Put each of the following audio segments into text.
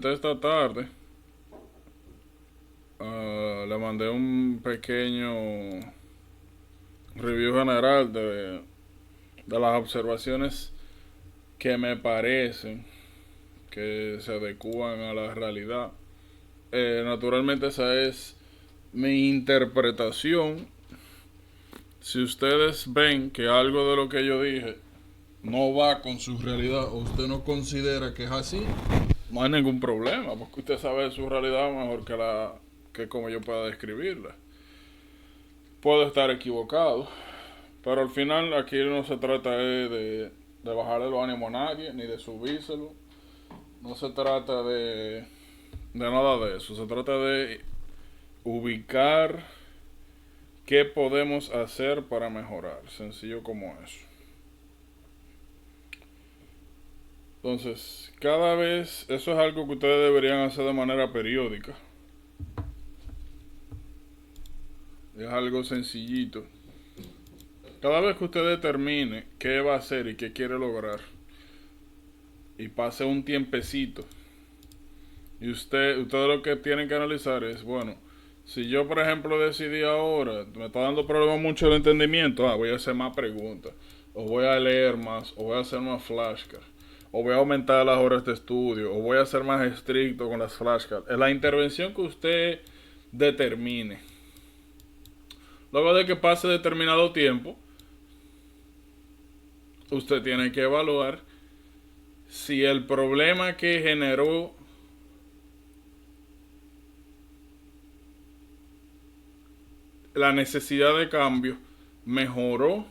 Esta tarde le mandé un pequeño review general de las observaciones que me parecen que se adecúan a la realidad. Naturalmente esa es mi interpretación. Si ustedes ven que algo de lo que yo dije no va con su realidad o usted no considera que es así, no hay ningún problema, porque usted sabe su realidad mejor que como yo pueda describirla. Puedo estar equivocado, pero al final aquí no se trata de bajarle los ánimos a nadie, ni de subírselo. No se trata de nada de eso. Se trata de ubicar qué podemos hacer para mejorar. Sencillo como eso. Entonces, cada vez, eso es algo que ustedes deberían hacer de manera periódica. Es algo sencillito. Cada vez que usted determine qué va a hacer y qué quiere lograr, y pase un tiempecito, y usted lo que tiene que analizar es, bueno, si yo por ejemplo decidí ahora, me está dando problemas mucho el entendimiento, voy a hacer más preguntas, o voy a leer más, o voy a hacer más flashcards, o voy a aumentar las horas de estudio, o voy a ser más estricto con las flashcards. Es la intervención que usted determine. Luego de que pase determinado tiempo, usted tiene que evaluar si el problema que generó la necesidad de cambio mejoró,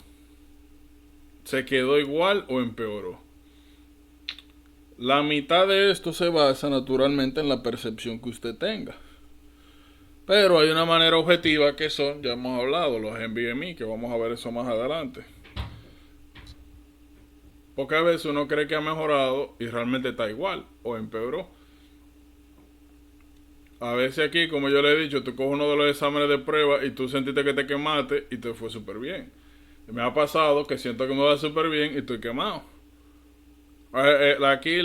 se quedó igual o empeoró. La mitad de esto se basa naturalmente en la percepción que usted tenga. Pero hay una manera objetiva que son, ya hemos hablado, los NVMe, que vamos a ver eso más adelante. Porque a veces uno cree que ha mejorado y realmente está igual o empeoró. A veces aquí, como yo le he dicho, tú coges uno de los exámenes de prueba y tú sentiste que te quemaste y te fue súper bien. Me ha pasado que siento que me va súper bien y estoy quemado. Aquí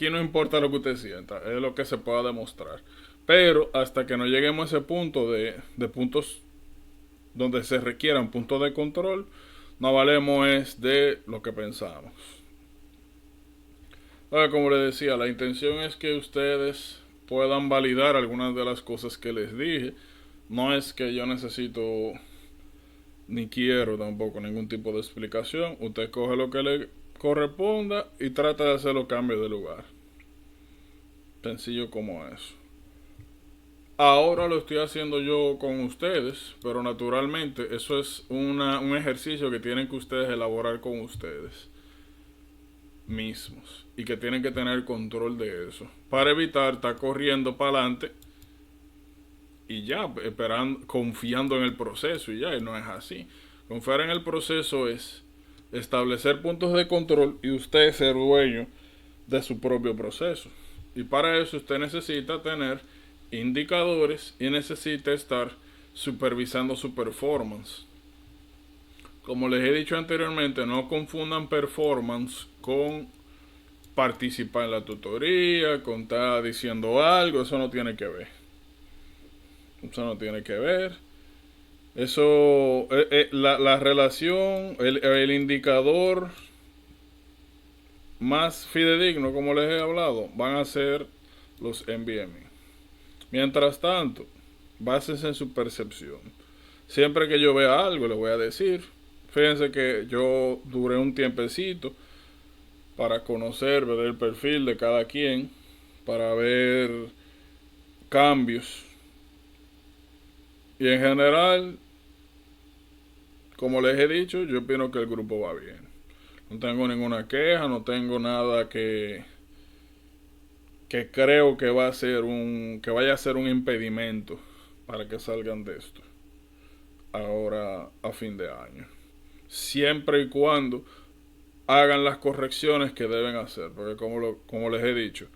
no importa lo que usted sienta, es lo que se pueda demostrar. Pero hasta que no lleguemos a ese punto de puntos donde se requieran puntos de control, no valemos es de lo que pensamos. Ahora, como les decía, la intención es que ustedes puedan validar algunas de las cosas que les dije. No es que yo necesito ni quiero tampoco ningún tipo de explicación. Usted coge lo que le corresponda y trata de hacer los cambios de lugar. Sencillo como eso. Ahora lo estoy haciendo yo con ustedes, pero naturalmente eso es un ejercicio que tienen que ustedes elaborar con ustedes mismos y que tienen que tener control de eso para evitar estar corriendo para adelante y ya esperando, confiando en el proceso y ya, y no es así. Confiar en el proceso es establecer puntos de control y usted ser dueño de su propio proceso. Y para eso usted necesita tener indicadores y necesita estar supervisando su performance. Como les he dicho anteriormente, no confundan performance con participar en la tutoría, con estar diciendo algo, eso no tiene que ver. Eso no tiene que ver. Eso, la relación, el indicador más fidedigno, como les he hablado, van a ser los NVMe. Mientras tanto, básense en su percepción. Siempre que yo vea algo, le voy a decir. Fíjense que yo duré un tiempecito para conocer, ver el perfil de cada quien, para ver cambios. Y en general, como les he dicho, yo opino que el grupo va bien. No tengo ninguna queja, no tengo nada que creo que va a ser que vaya a ser un impedimento para que salgan de esto ahora a fin de año, siempre y cuando hagan las correcciones que deben hacer, porque como les he dicho,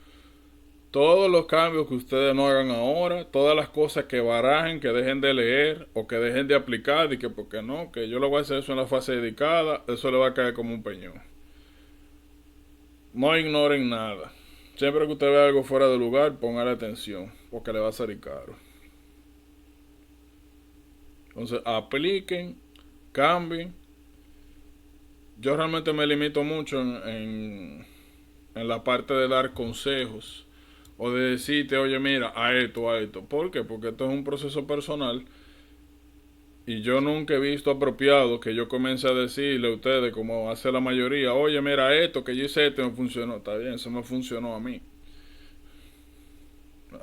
todos los cambios que ustedes no hagan ahora, todas las cosas que barajen, que dejen de leer o que dejen de aplicar, y que porque no, que yo lo voy a hacer eso en la fase dedicada, eso le va a caer como un peñón. No ignoren nada. Siempre que usted vea algo fuera de lugar, póngale atención, porque le va a salir caro. Entonces, apliquen, cambien. Yo realmente me limito mucho en la parte de dar consejos o de decirte, oye, mira, a esto, a esto. ¿Por qué? Porque esto es un proceso personal y yo nunca he visto apropiado que yo comience a decirle a ustedes, como hace la mayoría, oye, mira esto, que yo hice esto y me funcionó. Está bien, eso me funcionó a mí.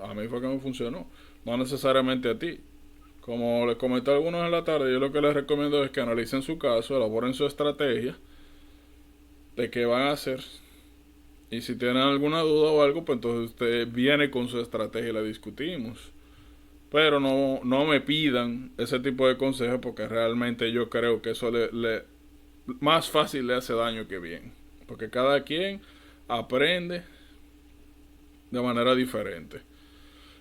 A mí fue que me funcionó, no necesariamente a ti. Como les comenté a algunos en la tarde, yo lo que les recomiendo es que analicen su caso, elaboren su estrategia de qué van a hacer. Y si tienen alguna duda o algo, pues entonces usted viene con su estrategia y la discutimos. Pero no me pidan ese tipo de consejos porque realmente yo creo que eso más fácil le hace daño que bien. Porque cada quien aprende de manera diferente.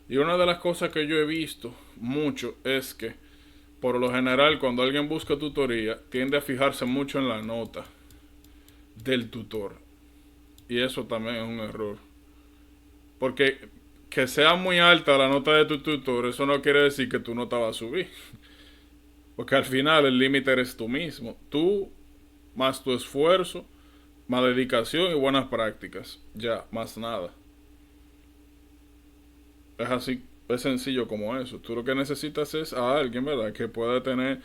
Y una de las cosas que yo he visto mucho es que, por lo general, cuando alguien busca tutoría, tiende a fijarse mucho en la nota del tutor. Y eso también es un error. Porque que sea muy alta la nota de tu tutor, eso no quiere decir que tu nota va a subir. Porque al final el límite eres tú mismo. Tú, más tu esfuerzo, más dedicación y buenas prácticas. Ya, más nada. Es así, es sencillo como eso. Tú lo que necesitas es a alguien, ¿verdad? Que pueda tener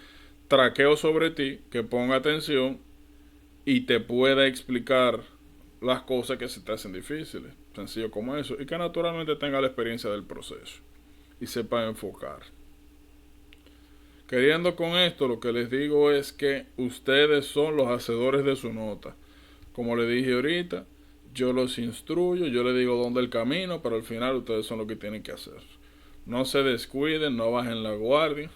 traqueo sobre ti, que ponga atención y te pueda explicar las cosas que se te hacen difíciles. Sencillo como eso. Y que naturalmente tenga la experiencia del proceso y sepa enfocar. Queriendo con esto, lo que les digo es que ustedes son los hacedores de su nota. Como le dije ahorita, yo los instruyo, yo les digo dónde el camino, pero al final ustedes son los que tienen que hacer. No se descuiden, no bajen la guardia.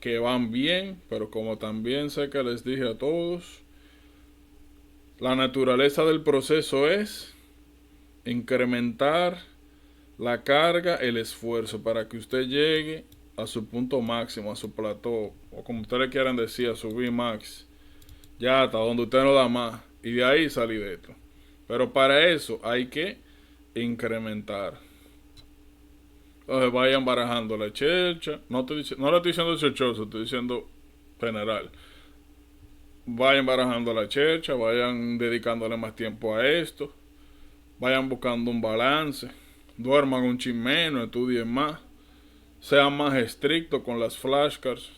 Que van bien, pero como también sé que les dije a todos, la naturaleza del proceso es incrementar la carga, el esfuerzo para que usted llegue a su punto máximo, a su plató, o como ustedes quieran decir, a su Vmax, ya hasta donde usted no da más, y de ahí salir de esto. Pero para eso hay que incrementar. Entonces vayan barajando la chercha, no le estoy diciendo cherchoso, estoy diciendo general. Vayan barajando la chercha, vayan dedicándole más tiempo a esto, vayan buscando un balance, duerman un chin menos, estudien más, sean más estrictos con las flashcards,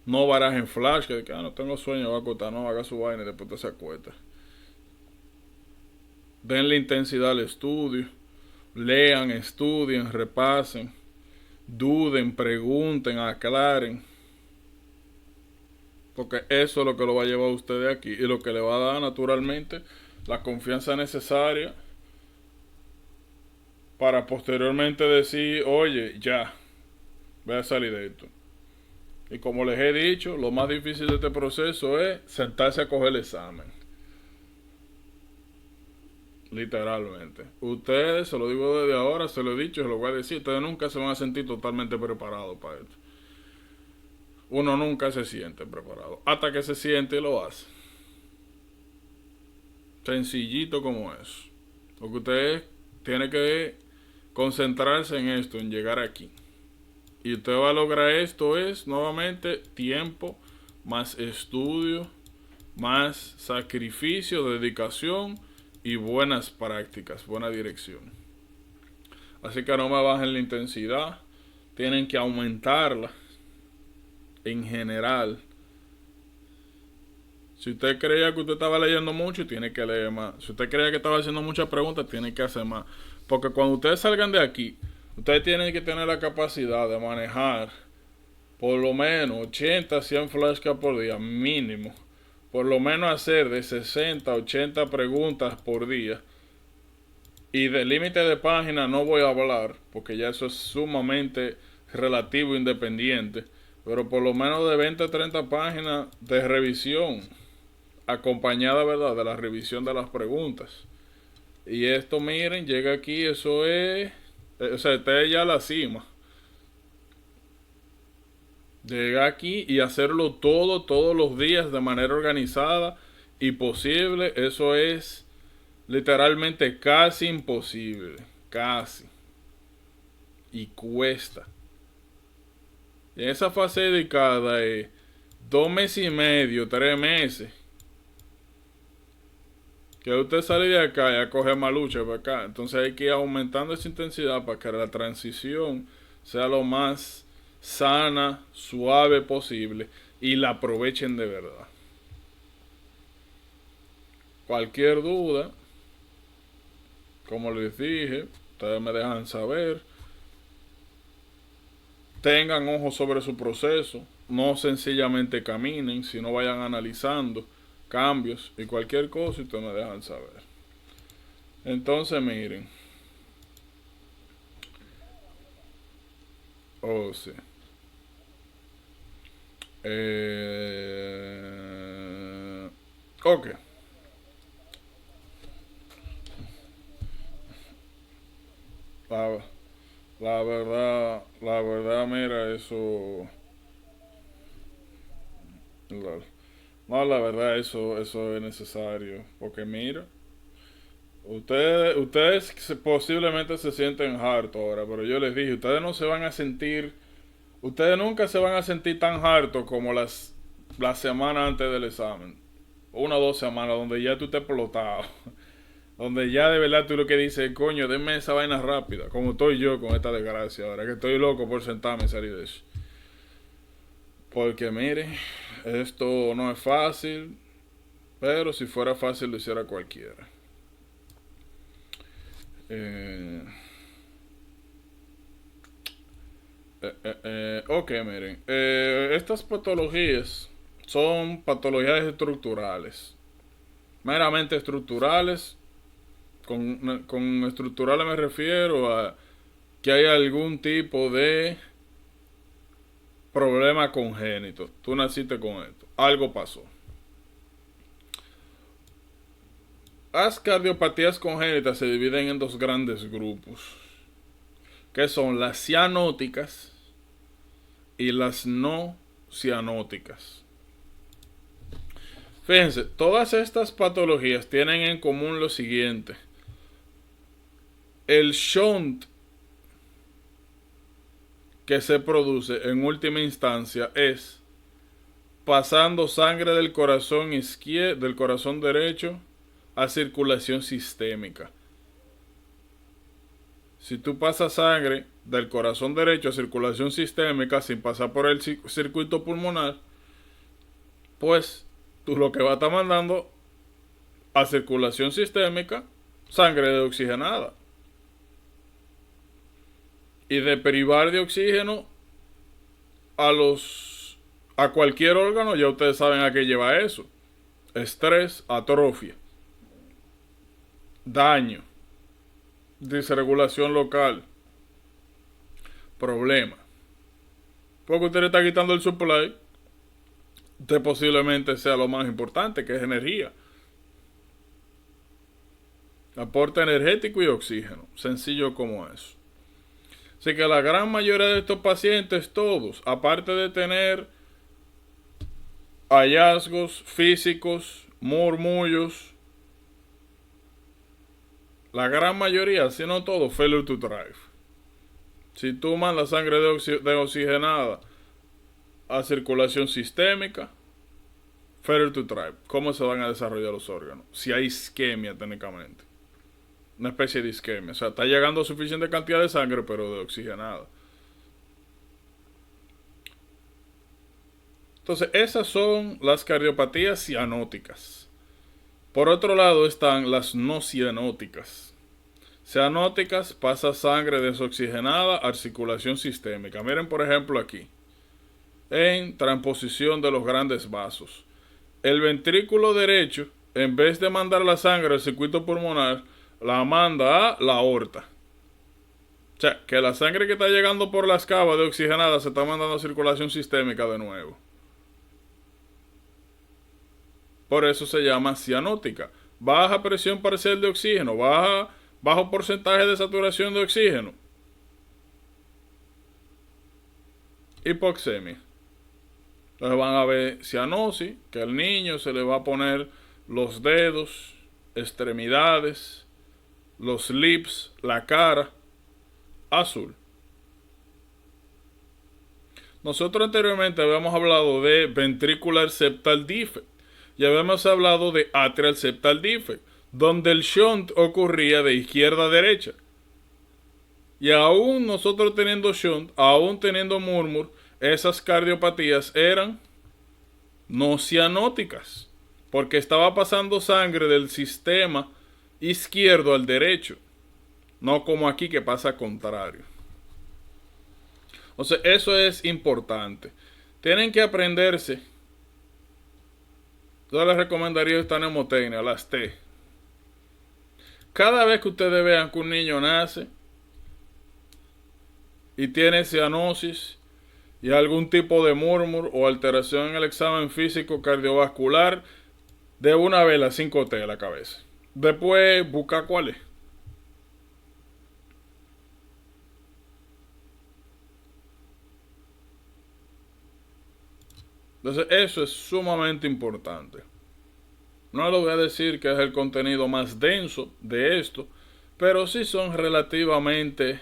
no barajen flashcards, que no tengo sueño, va a acostar, no, haga su vaina y después te se acuesta. Denle intensidad al estudio, lean, estudien, repasen, duden, pregunten, aclaren. Porque eso es lo que lo va a llevar a usted de aquí y lo que le va a dar naturalmente la confianza necesaria para posteriormente decir, oye, ya, voy a salir de esto. Y como les he dicho, lo más difícil de este proceso es sentarse a coger el examen. Literalmente. Ustedes, se lo digo desde ahora, se lo he dicho, se lo voy a decir, ustedes nunca se van a sentir totalmente preparados para esto. Uno nunca se siente preparado, hasta que se siente y lo hace. Sencillito como eso. Lo que usted tiene que concentrarse en esto, en llegar aquí. Y usted va a lograr esto es, nuevamente, tiempo, más estudio, más sacrificio, dedicación y buenas prácticas, buena dirección. Así que no me bajen la intensidad, tienen que aumentarla en general. Si usted creía que usted estaba leyendo mucho, tiene que leer más. Si usted creía que estaba haciendo muchas preguntas, tiene que hacer más. Porque cuando ustedes salgan de aquí, ustedes tienen que tener la capacidad de manejar por lo menos 80, 100 flashcards por día, mínimo. Por lo menos hacer de 60, 80 preguntas por día. Y del límite de páginas no voy a hablar, porque ya eso es sumamente relativo e independiente. Pero por lo menos de 20 a 30 páginas de revisión, acompañada, ¿verdad?, de la revisión de las preguntas. Y esto, miren, llega aquí, eso es, o sea, está ya a la cima. Llegar aquí y hacerlo todo, todos los días de manera organizada y posible, eso es literalmente casi imposible. Casi. Y cuesta. Y en esa fase dedicada de 2 meses y medio, 3 meses, que usted sale de acá y a coger malucha para acá. Entonces hay que ir aumentando esa intensidad para que la transición sea lo más sana, suave posible y la aprovechen de verdad. Cualquier duda, como les dije, ustedes me dejan saber. Tengan ojo sobre su proceso. No sencillamente caminen, sino vayan analizando cambios y cualquier cosa y ustedes me dejan saber. Entonces miren. Oh, sí. Ok. La, la verdad, mira, eso. La verdad, eso es necesario. Porque mira, ustedes posiblemente se sienten hartos ahora, pero yo les dije, ustedes no se van a sentir, ustedes nunca se van a sentir tan hartos como las semanas antes del examen. 1 o 2 semanas donde ya tú te explotado. Donde ya de verdad tú lo que dices, coño, denme esa vaina rápida. Como estoy yo con esta desgracia ahora, que estoy loco por sentarme y salir de eso. Porque mire, esto no es fácil, pero si fuera fácil lo hiciera cualquiera. Ok, miren, estas patologías son patologías estructurales, meramente estructurales. Con estructurales me refiero a que hay algún tipo de problema congénito. Tú naciste con esto, algo pasó. Las cardiopatías congénitas se dividen en 2 grandes grupos, que son las cianóticas y las no cianóticas. Fíjense, todas estas patologías tienen en común lo siguiente. El shunt que se produce en última instancia es pasando sangre del corazón del corazón derecho a circulación sistémica. Si tú pasas sangre del corazón derecho a circulación sistémica sin pasar por el circuito pulmonar, pues tú lo que vas a estar mandando a circulación sistémica sangre deoxigenada. Y de privar de oxígeno a cualquier órgano, ya ustedes saben a qué lleva eso. Estrés, atrofia, daño, disregulación local, problema. Porque usted le está quitando el supply de posiblemente sea lo más importante, que es energía. Aporte energético y oxígeno, sencillo como eso. Así que la gran mayoría de estos pacientes, todos, aparte de tener hallazgos físicos, murmullos, la gran mayoría, si no todo, failure to thrive. Si tú mandas sangre deoxigenada a circulación sistémica, failure to thrive. ¿Cómo se van a desarrollar los órganos? Si hay isquemia técnicamente. Una especie de isquemia. O sea, está llegando suficiente cantidad de sangre, pero deoxigenada. Entonces, esas son las cardiopatías cianóticas. Por otro lado están las no cianóticas. Cianóticas pasa sangre desoxigenada a circulación sistémica. Miren por ejemplo aquí. En transposición de los grandes vasos. El ventrículo derecho, en vez de mandar la sangre al circuito pulmonar, la manda a la aorta. O sea, que la sangre que está llegando por las cavas de oxigenada se está mandando a circulación sistémica de nuevo. Por eso se llama cianótica. Baja presión parcial de oxígeno, bajo porcentaje de saturación de oxígeno. Hipoxemia. Entonces van a ver cianosis, que al niño se le va a poner los dedos extremidades, los lips, la cara, azul. Nosotros anteriormente habíamos hablado de ventricular septal defect y habíamos hablado de atrial septal defect, donde el shunt ocurría de izquierda a derecha. Y aún nosotros teniendo shunt, aún teniendo murmur, esas cardiopatías eran no cianóticas, porque estaba pasando sangre del sistema izquierdo al derecho, no como aquí que pasa contrario. O sea, eso es importante. Tienen que aprenderse. Yo les recomendaría esta mnemotecnia, las T. Cada vez que ustedes vean que un niño nace y tiene cianosis y algún tipo de murmur o alteración en el examen físico cardiovascular, de una vez las 5T a la cabeza. Después busca cuál es. Entonces eso es sumamente importante. No les voy a decir que es el contenido más denso de esto, pero sí son relativamente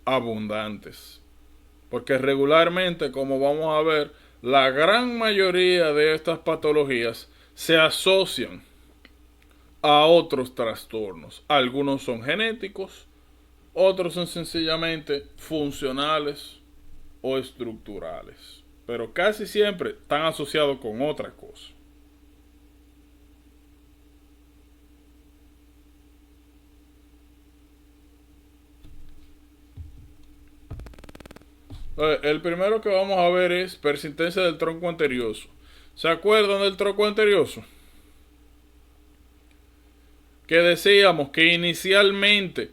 abundantes. Porque regularmente, como vamos a ver, la gran mayoría de estas patologías se asocian a otros trastornos. Algunos son genéticos, otros son sencillamente funcionales o estructurales, pero casi siempre están asociados con otra cosa. El primero que vamos a ver es persistencia del tronco anterioso. ¿Se acuerdan del tronco anterioso? Que decíamos que inicialmente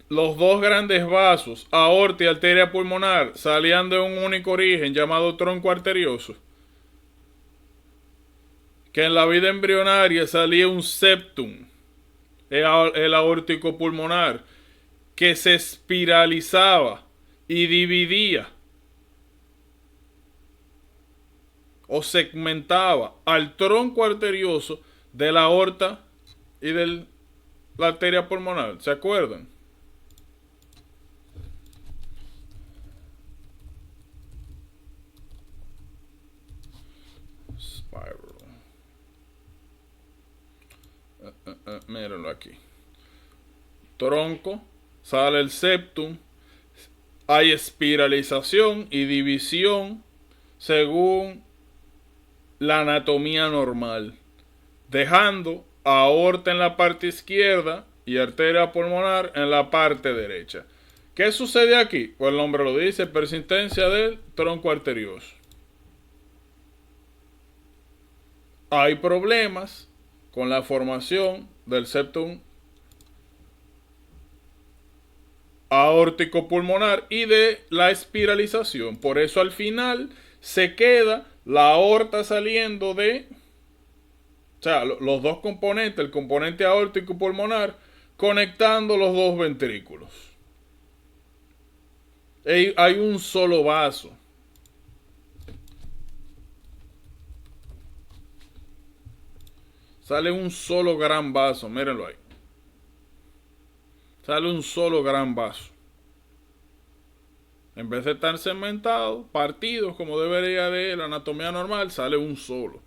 los dos grandes vasos, aorta y arteria pulmonar, salían de un único origen llamado tronco arterioso. Que en la vida embrionaria salía un septum, el aórtico pulmonar, que se espiralizaba y dividía o segmentaba al tronco arterioso de la aorta y de la arteria pulmonar. ¿Se acuerdan? Spiral. Mírenlo aquí. Tronco, sale el septum, hay espiralización y división según la anatomía normal, dejando aorta en la parte izquierda y arteria pulmonar en la parte derecha. ¿Qué sucede aquí? Pues el nombre lo dice, persistencia del tronco arterioso. Hay problemas con la formación del septum aórtico pulmonar y de la espiralización. Por eso al final se queda la aorta saliendo de, o sea, los dos componentes, el componente aórtico pulmonar, conectando los dos ventrículos. Hay un solo vaso. Sale un solo gran vaso, mírenlo ahí. Sale un solo gran vaso. En vez de estar segmentado, partidos como debería de la anatomía normal, sale un solo.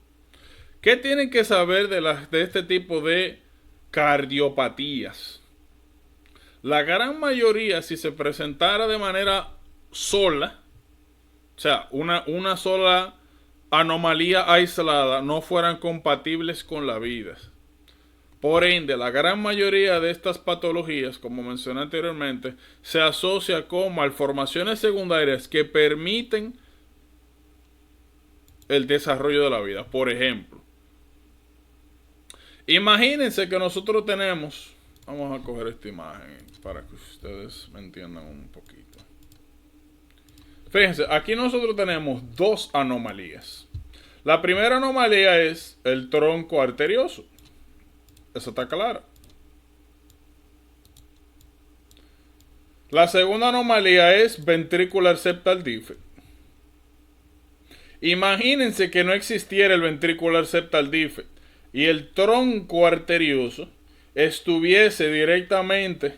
¿Qué tienen que saber de este tipo de cardiopatías? La gran mayoría, si se presentara de manera sola, o sea, una sola anomalía aislada, no fueran compatibles con la vida. Por ende, la gran mayoría de estas patologías, como mencioné anteriormente, se asocia con malformaciones secundarias que permiten el desarrollo de la vida. Por ejemplo, imagínense que nosotros tenemos, vamos a coger esta imagen para que ustedes me entiendan un poquito. Fíjense, aquí nosotros tenemos dos anomalías. La primera anomalía es el tronco arterioso. Eso está claro. La segunda anomalía es ventricular septal defect. Imagínense que no existiera el ventricular septal defect y el tronco arterioso estuviese directamente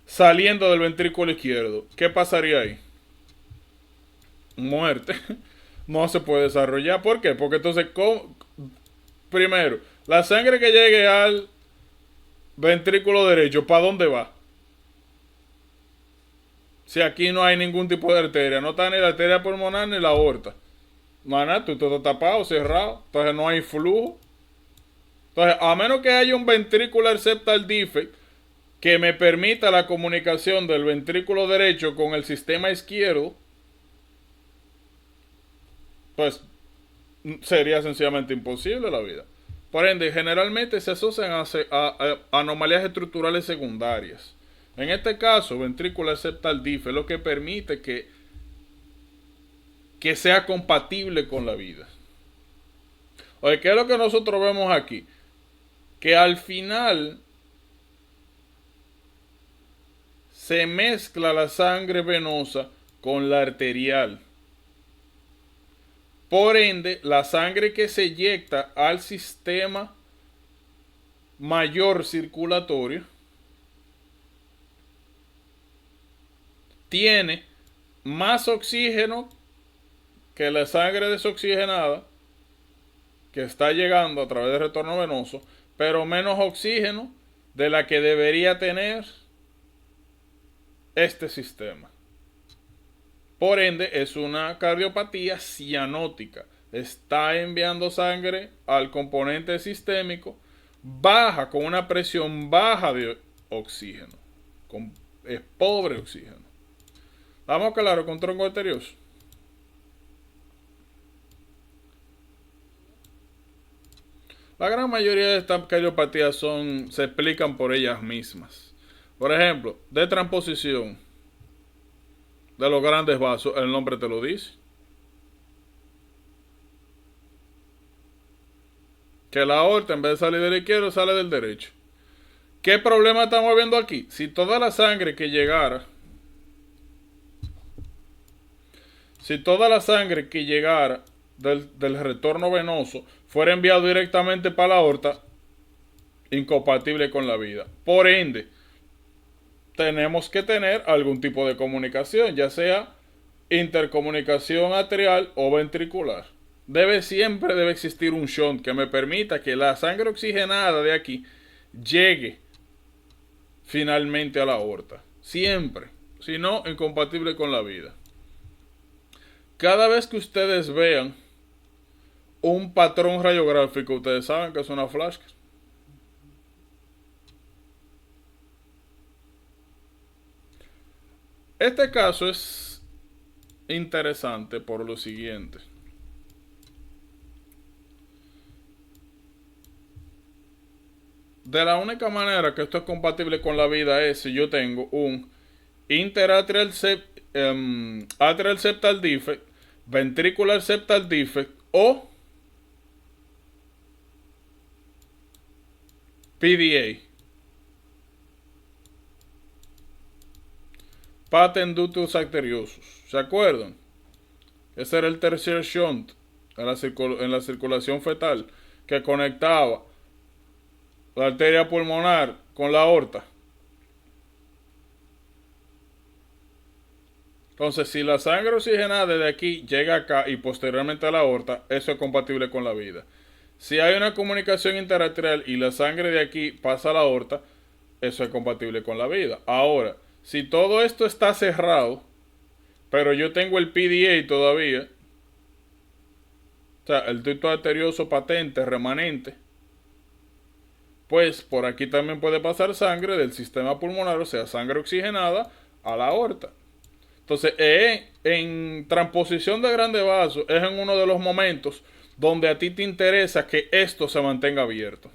saliendo del ventrículo izquierdo, ¿qué pasaría ahí? Muerte. No se puede desarrollar. ¿Por qué? Porque entonces, primero, la sangre que llegue al ventrículo derecho, ¿para dónde va? Si aquí no hay ningún tipo de arteria, no está ni la arteria pulmonar ni la aorta. Maná, tú estás tapado, cerrado, entonces no hay flujo. Entonces, a menos que haya un ventricular septal defect que me permita la comunicación del ventrículo derecho con el sistema izquierdo, pues sería sencillamente imposible la vida. Por ende, generalmente se asocian a anomalías estructurales secundarias. En este caso, ventricular septal defect es lo que permite que sea compatible con la vida. Oye, ¿qué es lo que nosotros vemos aquí? Que al final se mezcla la sangre venosa con la arterial. Por ende, la sangre que se inyecta al sistema mayor circulatorio tiene más oxígeno que la sangre desoxigenada que está llegando a través del retorno venoso, pero menos oxígeno de la que debería tener este sistema. Por ende, es una cardiopatía cianótica. Está enviando sangre al componente sistémico baja, con una presión baja de oxígeno. Es pobre oxígeno. Vamos claro con tronco arterioso. La gran mayoría de estas cardiopatías se explican por ellas mismas. Por ejemplo, de transposición de los grandes vasos, el nombre te lo dice. Que la aorta, en vez de salir del izquierdo, sale del derecho. ¿Qué problema estamos viendo aquí? Si toda la sangre que llegara del retorno venoso fuera enviado directamente para la aorta, incompatible con la vida. Por ende, tenemos que tener algún tipo de comunicación, ya sea intercomunicación arterial o ventricular. Siempre debe existir un shunt que me permita que la sangre oxigenada de aquí llegue finalmente a la aorta. Siempre. Si no, incompatible con la vida. Cada vez que ustedes vean un patrón radiográfico, ustedes saben que es una flashcard. Este caso es interesante por lo siguiente. De la única manera que esto es compatible con la vida es si yo tengo un interatrial atrial septal defect, ventricular septal defect o PDA. Patent ductus arteriosus. ¿Se acuerdan? Ese era el tercer shunt en la circulación fetal que conectaba la arteria pulmonar con la aorta. Entonces, si la sangre oxigenada desde aquí llega acá y posteriormente a la aorta, eso es compatible con la vida. Si hay una comunicación interarterial y la sangre de aquí pasa a la aorta, eso es compatible con la vida. Ahora, si todo esto está cerrado, pero yo tengo el PDA todavía, o sea, el ducto arterioso patente, remanente, pues por aquí también puede pasar sangre del sistema pulmonar, o sea, sangre oxigenada, a la aorta. Entonces, en transposición de grande vaso es en uno de los momentos donde a ti te interesa que esto se mantenga abierto.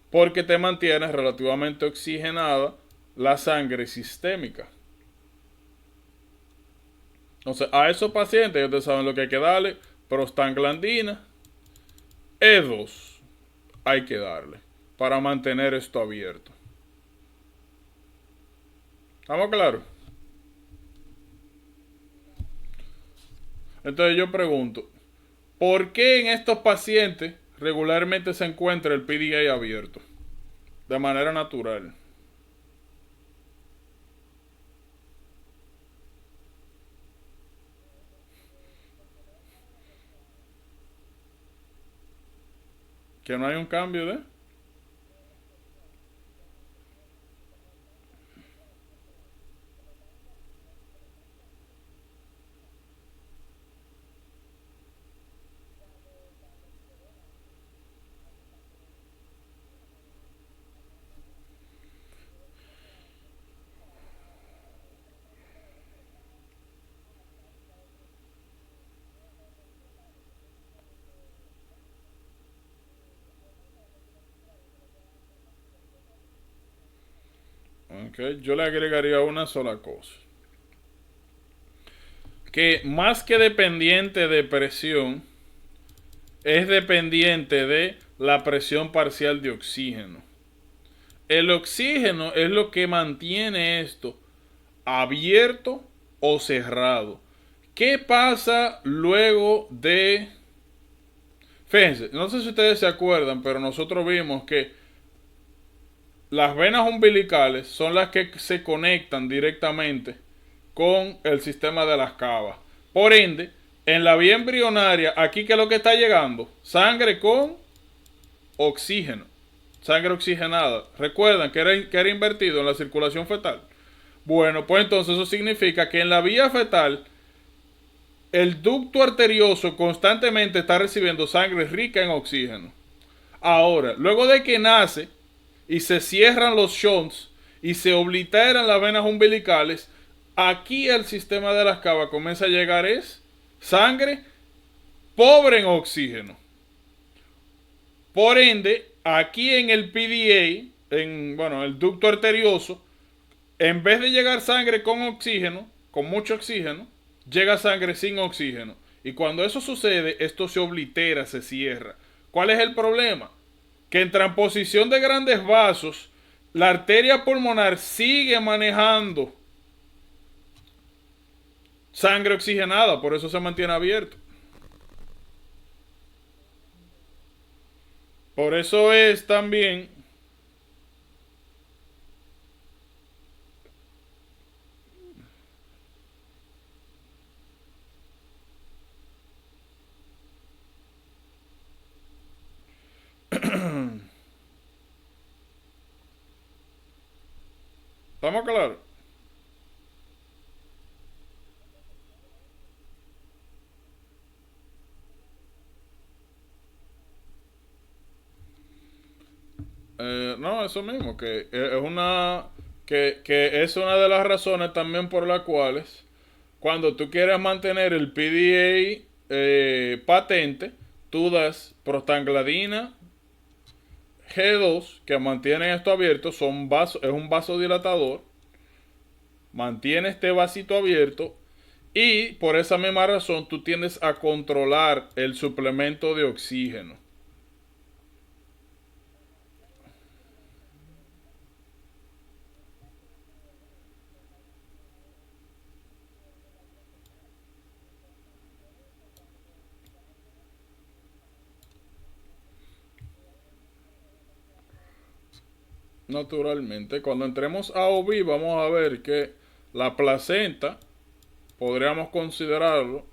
Porque te mantiene relativamente oxigenada la sangre sistémica. Entonces, a esos pacientes, ustedes saben lo que hay que darle: prostaglandina E2 hay que darle para mantener esto abierto. ¿Estamos claros? Entonces yo pregunto, ¿Por qué en estos pacientes regularmente se encuentra el PDA abierto? De manera natural. Que no hay un cambio de... Okay. Yo le agregaría una sola cosa. Que más que dependiente de presión, es dependiente de la presión parcial de oxígeno. El oxígeno es lo que mantiene esto abierto o cerrado. ¿Qué pasa luego de... Fíjense, no sé si ustedes se acuerdan, pero nosotros vimos que las venas umbilicales son las que se conectan directamente con el sistema de las cavas. Por ende, en la vía embrionaria, aquí que es lo que está llegando, sangre con oxígeno, sangre oxigenada. Recuerdan que era invertido en la circulación fetal. Bueno, pues entonces eso significa que en la vía fetal el ducto arterioso constantemente está recibiendo sangre rica en oxígeno. Ahora, luego de que nace y se cierran los shunts y se obliteran las venas umbilicales, aquí el sistema de las cavas comienza a llegar es sangre pobre en oxígeno. Por ende, aquí en el PDA, el ducto arterioso, en vez de llegar sangre con oxígeno, con mucho oxígeno, llega sangre sin oxígeno. Y cuando eso sucede, esto se oblitera, se cierra. ¿Cuál es el problema? Que en transposición de grandes vasos, la arteria pulmonar sigue manejando sangre oxigenada, por eso se mantiene abierto. Por eso es también... ¿Estamos claros? No, eso mismo, que es una... Que es una de las razones también por las cuales cuando tú quieres mantener el PDA patente, tú das prostaglandina G2 que mantiene esto abierto, es un vasodilatador, mantiene este vasito abierto y por esa misma razón tú tiendes a controlar el suplemento de oxígeno. Naturalmente, cuando entremos a OB vamos a ver que la placenta podríamos considerarlo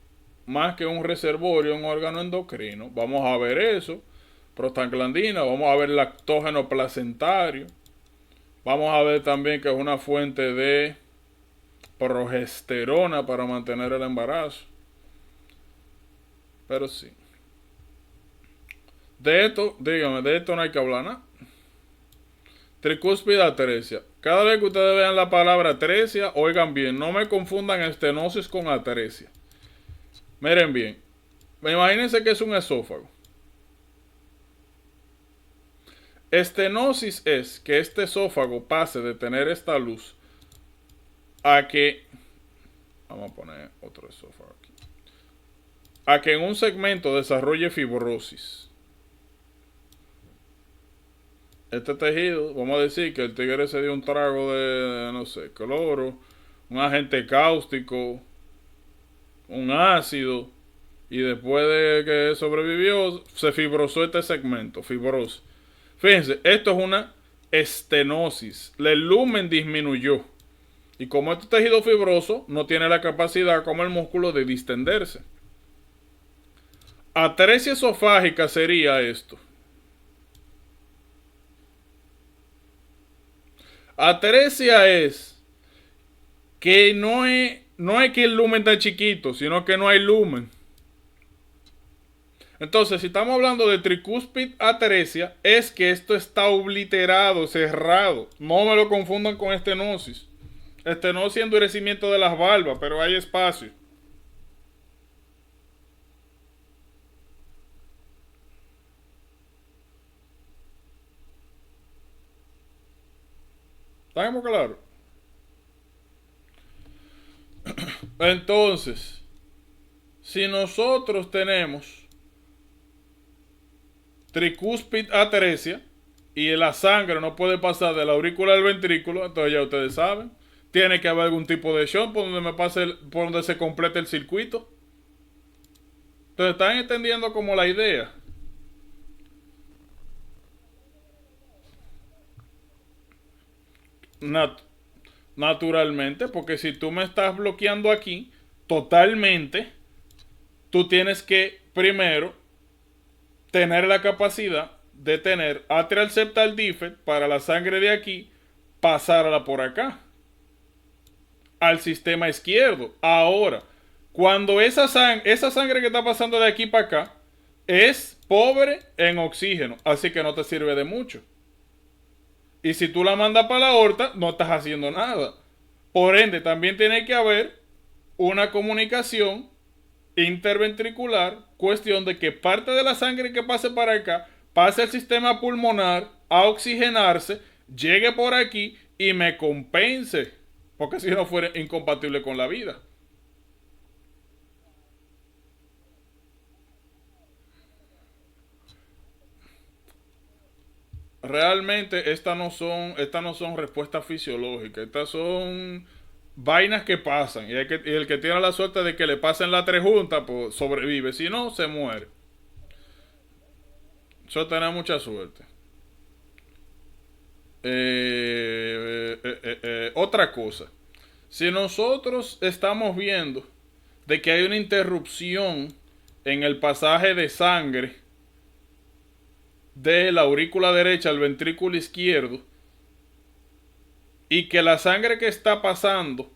más que un reservorio, un órgano endocrino. Vamos a ver eso, prostaglandina, vamos a ver lactógeno placentario, vamos a ver también que es una fuente de progesterona para mantener el embarazo. Pero sí, de esto, dígame, de esto no hay que hablar nada. Tricúspide atresia. Cada vez que ustedes vean la palabra atresia, oigan bien, no me confundan estenosis con atresia. Miren bien, imagínense que es un esófago. Estenosis es que este esófago pase de tener esta luz a que... Vamos a poner otro esófago aquí. A que en un segmento desarrolle fibrosis. Este tejido, vamos a decir que el tigre se dio un trago de, no sé, cloro, un agente cáustico, un ácido, Y después de que sobrevivió, se fibrosó este segmento, fibroso. Fíjense, esto es una estenosis. El lumen disminuyó. Y como este tejido fibroso no tiene la capacidad como el músculo de distenderse. Atresia esofágica sería esto. Atresia es que no es que el lumen está chiquito, sino que no hay lumen. Entonces, si estamos hablando de tricúspide atresia, es que esto está obliterado, cerrado. No me lo confundan con estenosis. Estenosis es endurecimiento de las valvas, pero hay espacio. ¿Estamos claros? Entonces, si nosotros tenemos tricúspide atresia y la sangre no puede pasar de la aurícula al ventrículo, entonces ya ustedes saben, tiene que haber algún tipo de shunt por donde por donde se complete el circuito. Entonces están entendiendo como la idea. Nat Naturalmente, porque si tú me estás bloqueando aquí totalmente, tú tienes que primero tener la capacidad de tener atrial septal defect para la sangre de aquí pasarla por acá al sistema izquierdo. Ahora, cuando esa sangre que está pasando de aquí para acá es pobre en oxígeno, así que no te sirve de mucho. Y si tú la mandas para la aorta, no estás haciendo nada. Por ende, también tiene que haber una comunicación interventricular, cuestión de que parte de la sangre que pase para acá pase al sistema pulmonar a oxigenarse, llegue por aquí y me compense, porque si no fuera incompatible con la vida. Realmente estas no son respuestas fisiológicas, estas son vainas que pasan y el que tiene la suerte de que le pasen las tres juntas pues sobrevive, si no se muere. Eso tiene mucha suerte. Otra cosa, si nosotros estamos viendo de que hay una interrupción en el pasaje de sangre de la aurícula derecha al ventrículo izquierdo y que la sangre que está pasando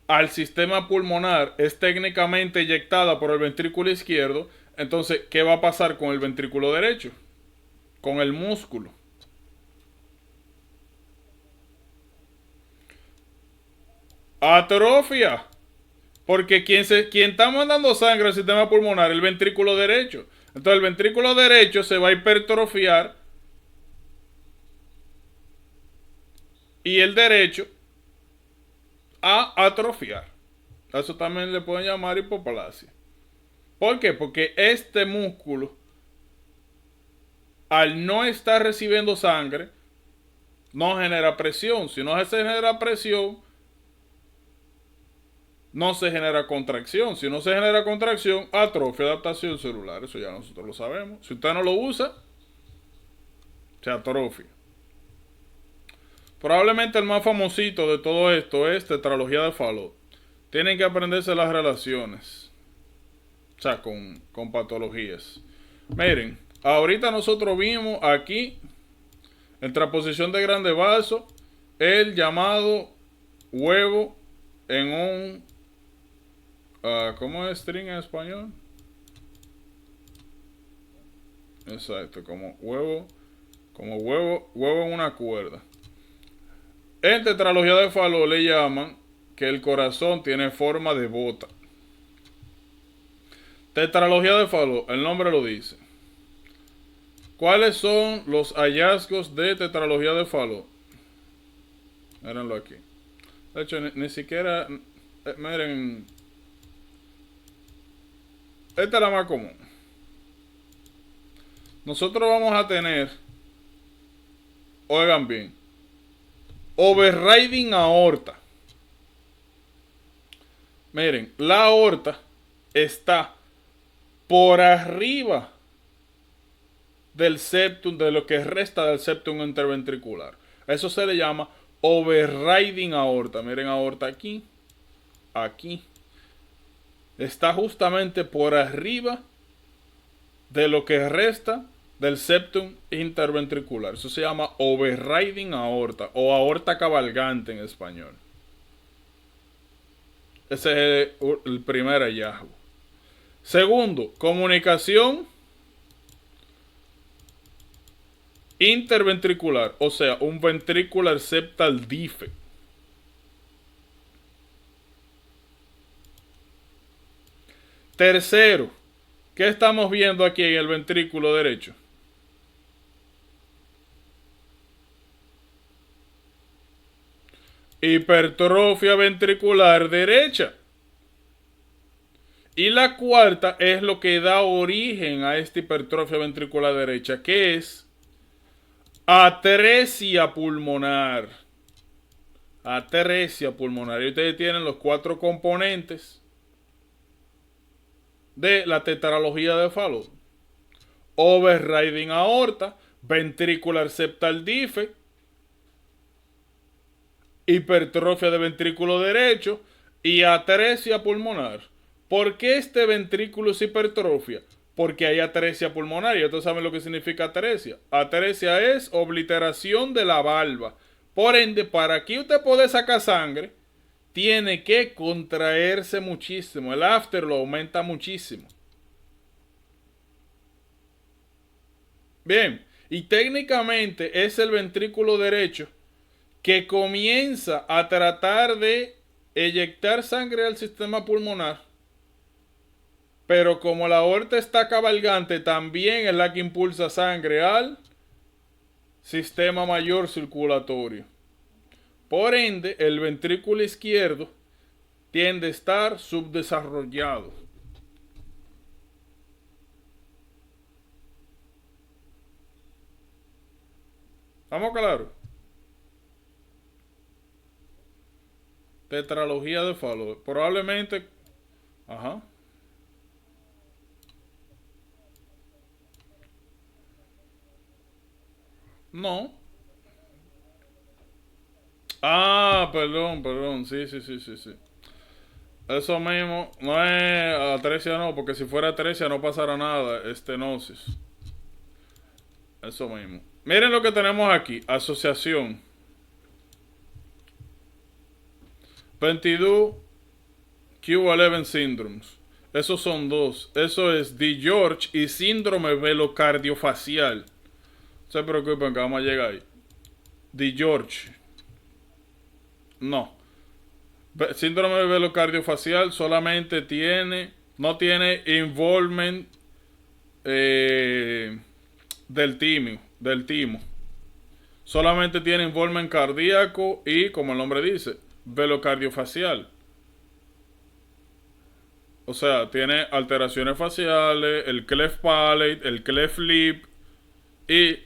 al sistema pulmonar es técnicamente eyectada por el ventrículo izquierdo, entonces, ¿qué va a pasar con el ventrículo derecho? Con el músculo. Atrofia. Porque quien está mandando sangre al sistema pulmonar es el ventrículo derecho. Entonces el ventrículo derecho se va a hipertrofiar y el derecho a atrofiar. Eso también le pueden llamar hipoplasia. ¿Por qué? Porque este músculo, al no estar recibiendo sangre, no genera presión. Si no se genera presión, no se genera contracción. Si no se genera contracción, atrofia, adaptación celular. Eso ya nosotros lo sabemos. Si usted no lo usa, se atrofia. Probablemente el más famosito de todo esto es tetralogía de Fallot. Tienen que aprenderse las relaciones. O sea, con patologías. Miren, ahorita nosotros vimos aquí, en transposición de grande vaso, el llamado huevo en un... ¿cómo es string en español? Exacto, como huevo en una cuerda. En tetralogía de Fallot le llaman que el corazón tiene forma de bota. Tetralogía de Fallot, el nombre lo dice. ¿Cuáles son los hallazgos de tetralogía de Fallot? Mírenlo aquí. De hecho, ni siquiera... miren... Esta es la más común. Nosotros vamos a tener... Oigan bien. Overriding aorta. Miren, la aorta está por arriba del septum, de lo que resta del septum interventricular. Eso se le llama overriding aorta. Miren, aorta aquí, aquí. Está justamente por arriba de lo que resta del septum interventricular. Eso se llama overriding aorta o aorta cabalgante en español. Ese es el primer hallazgo. Segundo, comunicación interventricular, o sea, un ventricular septal defect. Tercero, ¿qué estamos viendo aquí en el ventrículo derecho? Hipertrofia ventricular derecha. Y la cuarta es lo que da origen a esta hipertrofia ventricular derecha, que es atresia pulmonar. Atresia pulmonar. Y ustedes tienen los 4 componentes de la tetralogía de Fallot: overriding aorta, ventricular septal defect, hipertrofia de ventrículo derecho y atresia pulmonar. ¿Por qué este ventrículo es hipertrofia? Porque hay atresia pulmonar. Y ustedes saben lo que significa atresia. Atresia es obliteración de la valva. Por ende, para que usted pueda sacar sangre, tiene que contraerse muchísimo. El afterflow aumenta muchísimo. Bien, y técnicamente es el ventrículo derecho que comienza a tratar de eyectar sangre al sistema pulmonar. Pero como la aorta está cabalgante, también es la que impulsa sangre al sistema mayor circulatorio. Por ende, el ventrículo izquierdo tiende a estar subdesarrollado. ¿Estamos claros? Tetralogía de Fallot. Probablemente... Ajá. No. Ah, perdón. Sí. Eso mismo. No es atresia, no, porque si fuera atresia no pasara nada. Estenosis. Eso mismo. Miren lo que tenemos aquí. Asociación. 22 Q11 syndromes. Esos son dos. Eso es DiGeorge y síndrome velocardiofacial. No se preocupen que vamos a llegar ahí. DiGeorge. No. Síndrome velocardiofacial solamente tiene... No tiene involvement del timo. Solamente tiene involvement cardíaco y, como el nombre dice, velocardiofacial. O sea, tiene alteraciones faciales, el cleft palate, el cleft lip y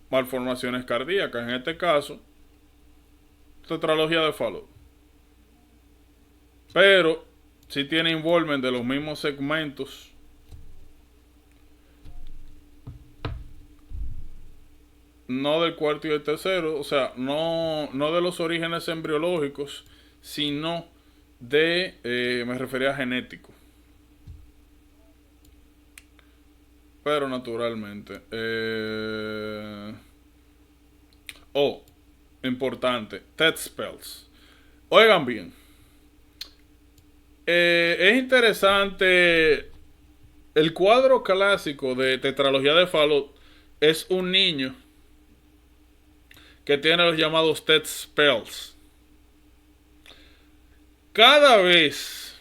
malformaciones cardíacas. En este caso, tetralogía de Fallot. Pero sí tiene involvement de los mismos segmentos no del cuarto y del tercero, o sea, no de los orígenes embriológicos, sino de, me refería a genético. Pero naturalmente. Importante, TED spells. Oigan bien. Es interesante. El cuadro clásico de tetralogía de Fallot es un niño que tiene los llamados TED spells. Cada vez,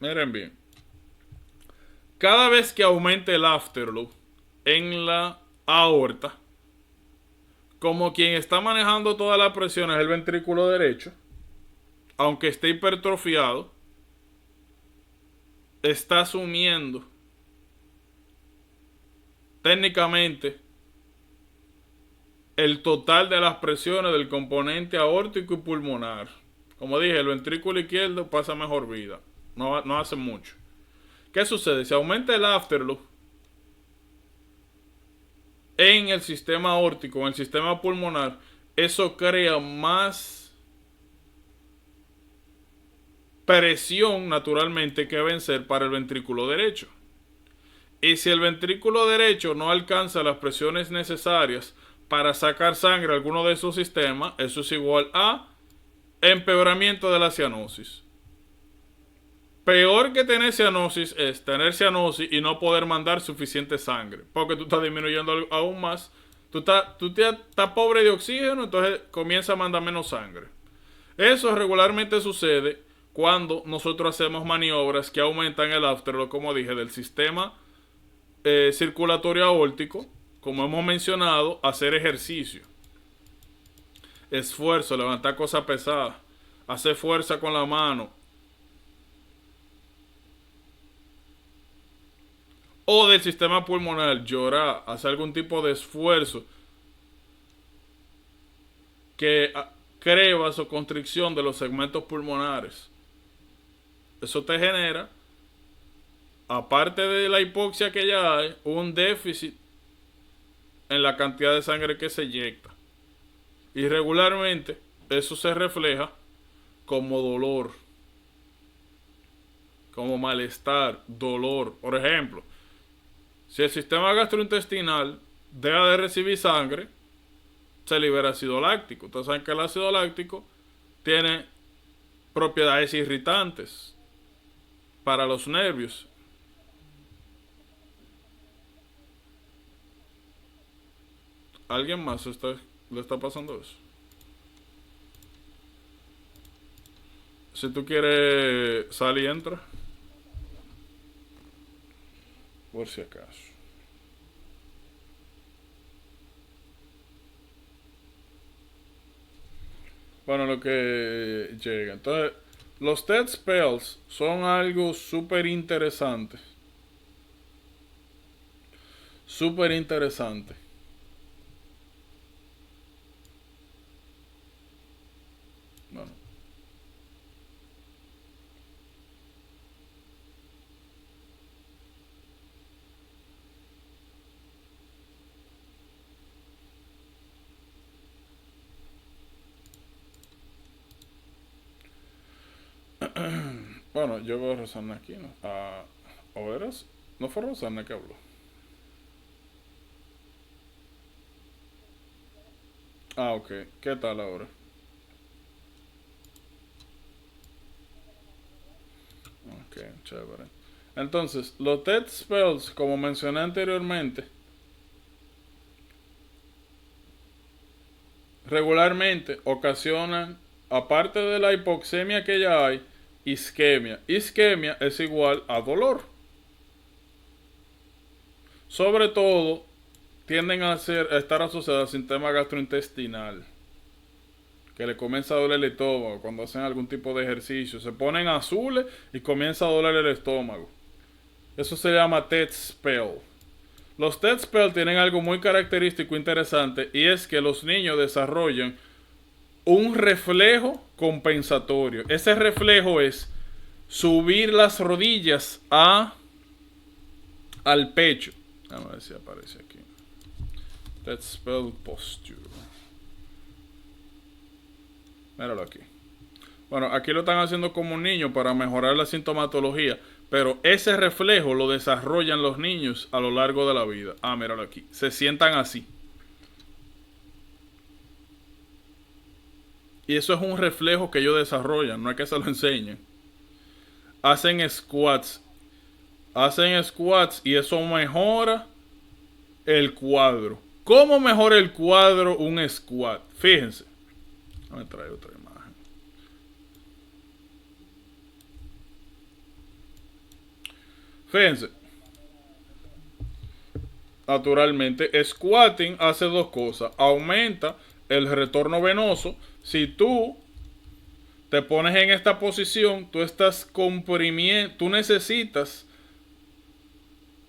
miren bien, cada vez que aumente el afterloop en la aorta, como quien está manejando toda la presión es el ventrículo derecho, aunque esté hipertrofiado, está asumiendo técnicamente el total de las presiones del componente aórtico y pulmonar. Como dije, el ventrículo izquierdo pasa mejor vida, no hace mucho. ¿Qué sucede? Si aumenta el afterloop en el sistema aórtico, en el sistema pulmonar, eso crea más presión naturalmente que vencer para el ventrículo derecho. Y si el ventrículo derecho no alcanza las presiones necesarias para sacar sangre a alguno de esos sistemas, eso es igual a empeoramiento de la cianosis. Peor que tener cianosis es tener cianosis y no poder mandar suficiente sangre, porque tú estás disminuyendo aún más. Tú estás pobre de oxígeno, entonces comienza a mandar menos sangre. Eso regularmente sucede cuando nosotros hacemos maniobras que aumentan el afterload, como dije, del sistema circulatorio aórtico, como hemos mencionado, hacer ejercicio, esfuerzo, levantar cosas pesadas, hacer fuerza con la mano, o del sistema pulmonar, llorar, hacer algún tipo de esfuerzo que cree vasoconstricción de los segmentos pulmonares. Eso te genera, aparte de la hipoxia que ya hay, un déficit en la cantidad de sangre que se eyecta. Y regularmente eso se refleja como dolor, como malestar, dolor. Por ejemplo, si el sistema gastrointestinal deja de recibir sangre, se libera ácido láctico. Ustedes saben que el ácido láctico tiene propiedades irritantes para los nervios. ¿Alguien más le está pasando eso? Si tú quieres salir, entra. Por si acaso. Bueno, lo que llega. Entonces, los TED spells son algo súper interesante. Súper interesante. Bueno. Bueno, yo veo a Rosana aquí, ¿no? ¿O eras? No fue Rosana que habló. Ok. ¿Qué tal ahora? Ok, chévere. Entonces, los TED spells, como mencioné anteriormente, regularmente ocasionan, aparte de la hipoxemia que ya hay, isquemia. Isquemia es igual a dolor. Sobre todo, tienden a estar asociadas al sistema gastrointestinal, que le comienza a doler el estómago cuando hacen algún tipo de ejercicio. Se ponen azules y comienza a doler el estómago. Eso se llama TED spell. Los TED spell tienen algo muy característico e interesante, y es que los niños desarrollan un reflejo compensatorio. Ese reflejo es subir las rodillas al pecho. Vamos a ver si aparece aquí. TED spell posture. Míralo aquí. Bueno, aquí lo están haciendo como un niño para mejorar la sintomatología, pero ese reflejo lo desarrollan los niños a lo largo de la vida. Míralo aquí. Se sientan así. Y eso es un reflejo que ellos desarrollan, no es que se lo enseñen. Hacen squats. Hacen squats y eso mejora el cuadro. ¿Cómo mejora el cuadro un squat? Fíjense. Voy a traer otra imagen. Fíjense. Naturalmente, squatting hace dos cosas. Aumenta el retorno venoso. Si tú te pones en esta posición, tú estás comprimiendo, tú necesitas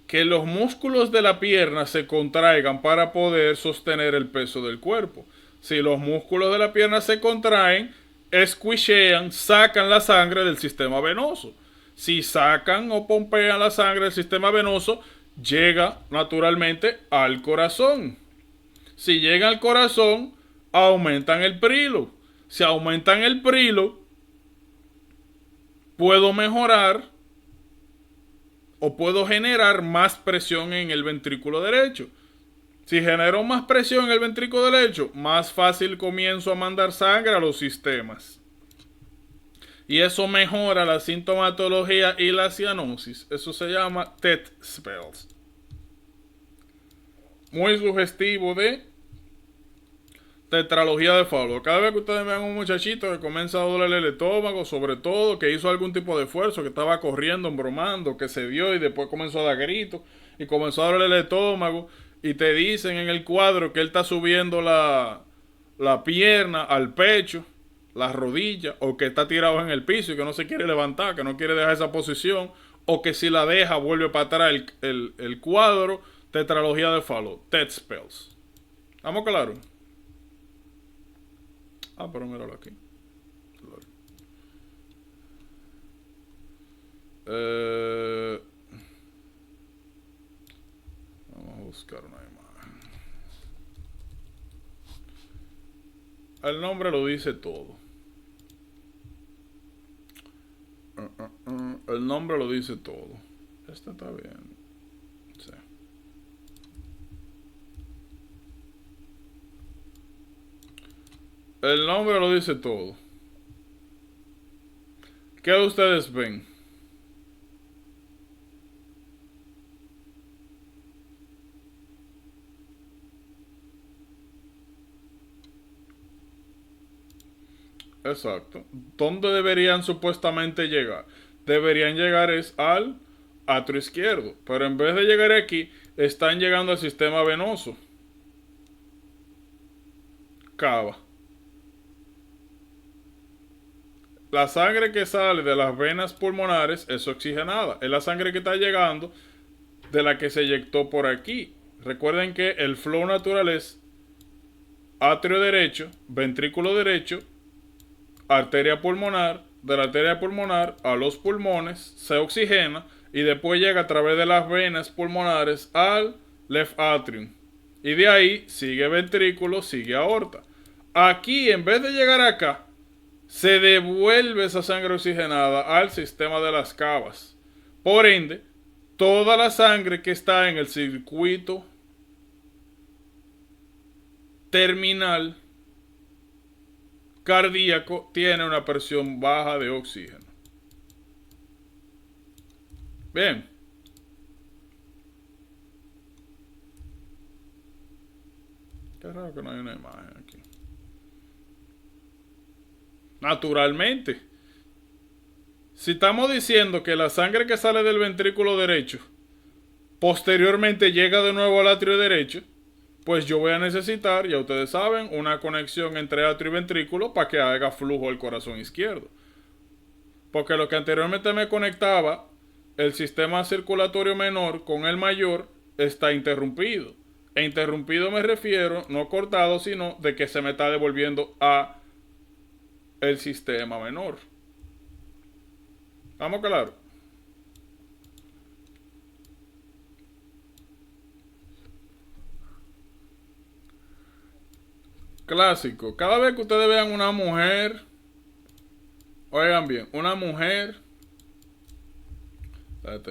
que los músculos de la pierna se contraigan para poder sostener el peso del cuerpo. Si los músculos de la pierna se contraen, squishean, sacan la sangre del sistema venoso. Si sacan o pompean la sangre del sistema venoso, llega naturalmente al corazón. Si llega al corazón, aumentan el prilo. Si aumentan el prilo, puedo mejorar o puedo generar más presión en el ventrículo derecho. Si genero más presión en el ventrículo derecho, más fácil comienzo a mandar sangre a los sistemas. Y eso mejora la sintomatología y la cianosis. Eso se llama TET spells. Muy sugestivo de tetralogía de Fowler. Cada vez que ustedes vean un muchachito que comienza a dolerle el estómago, sobre todo que hizo algún tipo de esfuerzo, que estaba corriendo, embromando, que se dio y después comenzó a dar gritos y comenzó a dolerle el estómago, y te dicen en el cuadro que él está subiendo la pierna al pecho, la rodilla, o que está tirado en el piso y que no se quiere levantar, que no quiere dejar esa posición, o que si la deja vuelve para atrás el cuadro, tetralogía de Fowler, TET spells. ¿Estamos claros? Ah, pero míralo aquí. Vamos a buscar una imagen. El nombre lo dice todo. El nombre lo dice todo. Este está bien. Sí. El nombre lo dice todo. ¿Qué ustedes ven? Exacto. ¿Dónde deberían supuestamente llegar? Deberían llegar es al atrio izquierdo. Pero en vez de llegar aquí, están llegando al sistema venoso. Cava. La sangre que sale de las venas pulmonares es oxigenada. Es la sangre que está llegando de la que se eyectó por aquí. Recuerden que el flow natural es atrio derecho, ventrículo derecho, arteria pulmonar, de la arteria pulmonar a los pulmones, se oxigena y después llega a través de las venas pulmonares al left atrium. Y de ahí sigue ventrículo, sigue aorta. Aquí, en vez de llegar acá, se devuelve esa sangre oxigenada al sistema de las cavas. Por ende, toda la sangre que está en el circuito terminal cardíaco tiene una presión baja de oxígeno. Bien. Qué raro que no hay una imagen aquí. Naturalmente, si estamos diciendo que la sangre que sale del ventrículo derecho posteriormente llega de nuevo al atrio derecho, pues yo voy a necesitar, ya ustedes saben, una conexión entre atrio y ventrículo para que haga flujo al corazón izquierdo. Porque lo que anteriormente me conectaba el sistema circulatorio menor con el mayor está interrumpido. E interrumpido me refiero, no cortado, sino de que se me está devolviendo a el sistema menor. ¿Estamos claros? Clásico. Cada vez que ustedes vean una mujer, oigan bien, una mujer,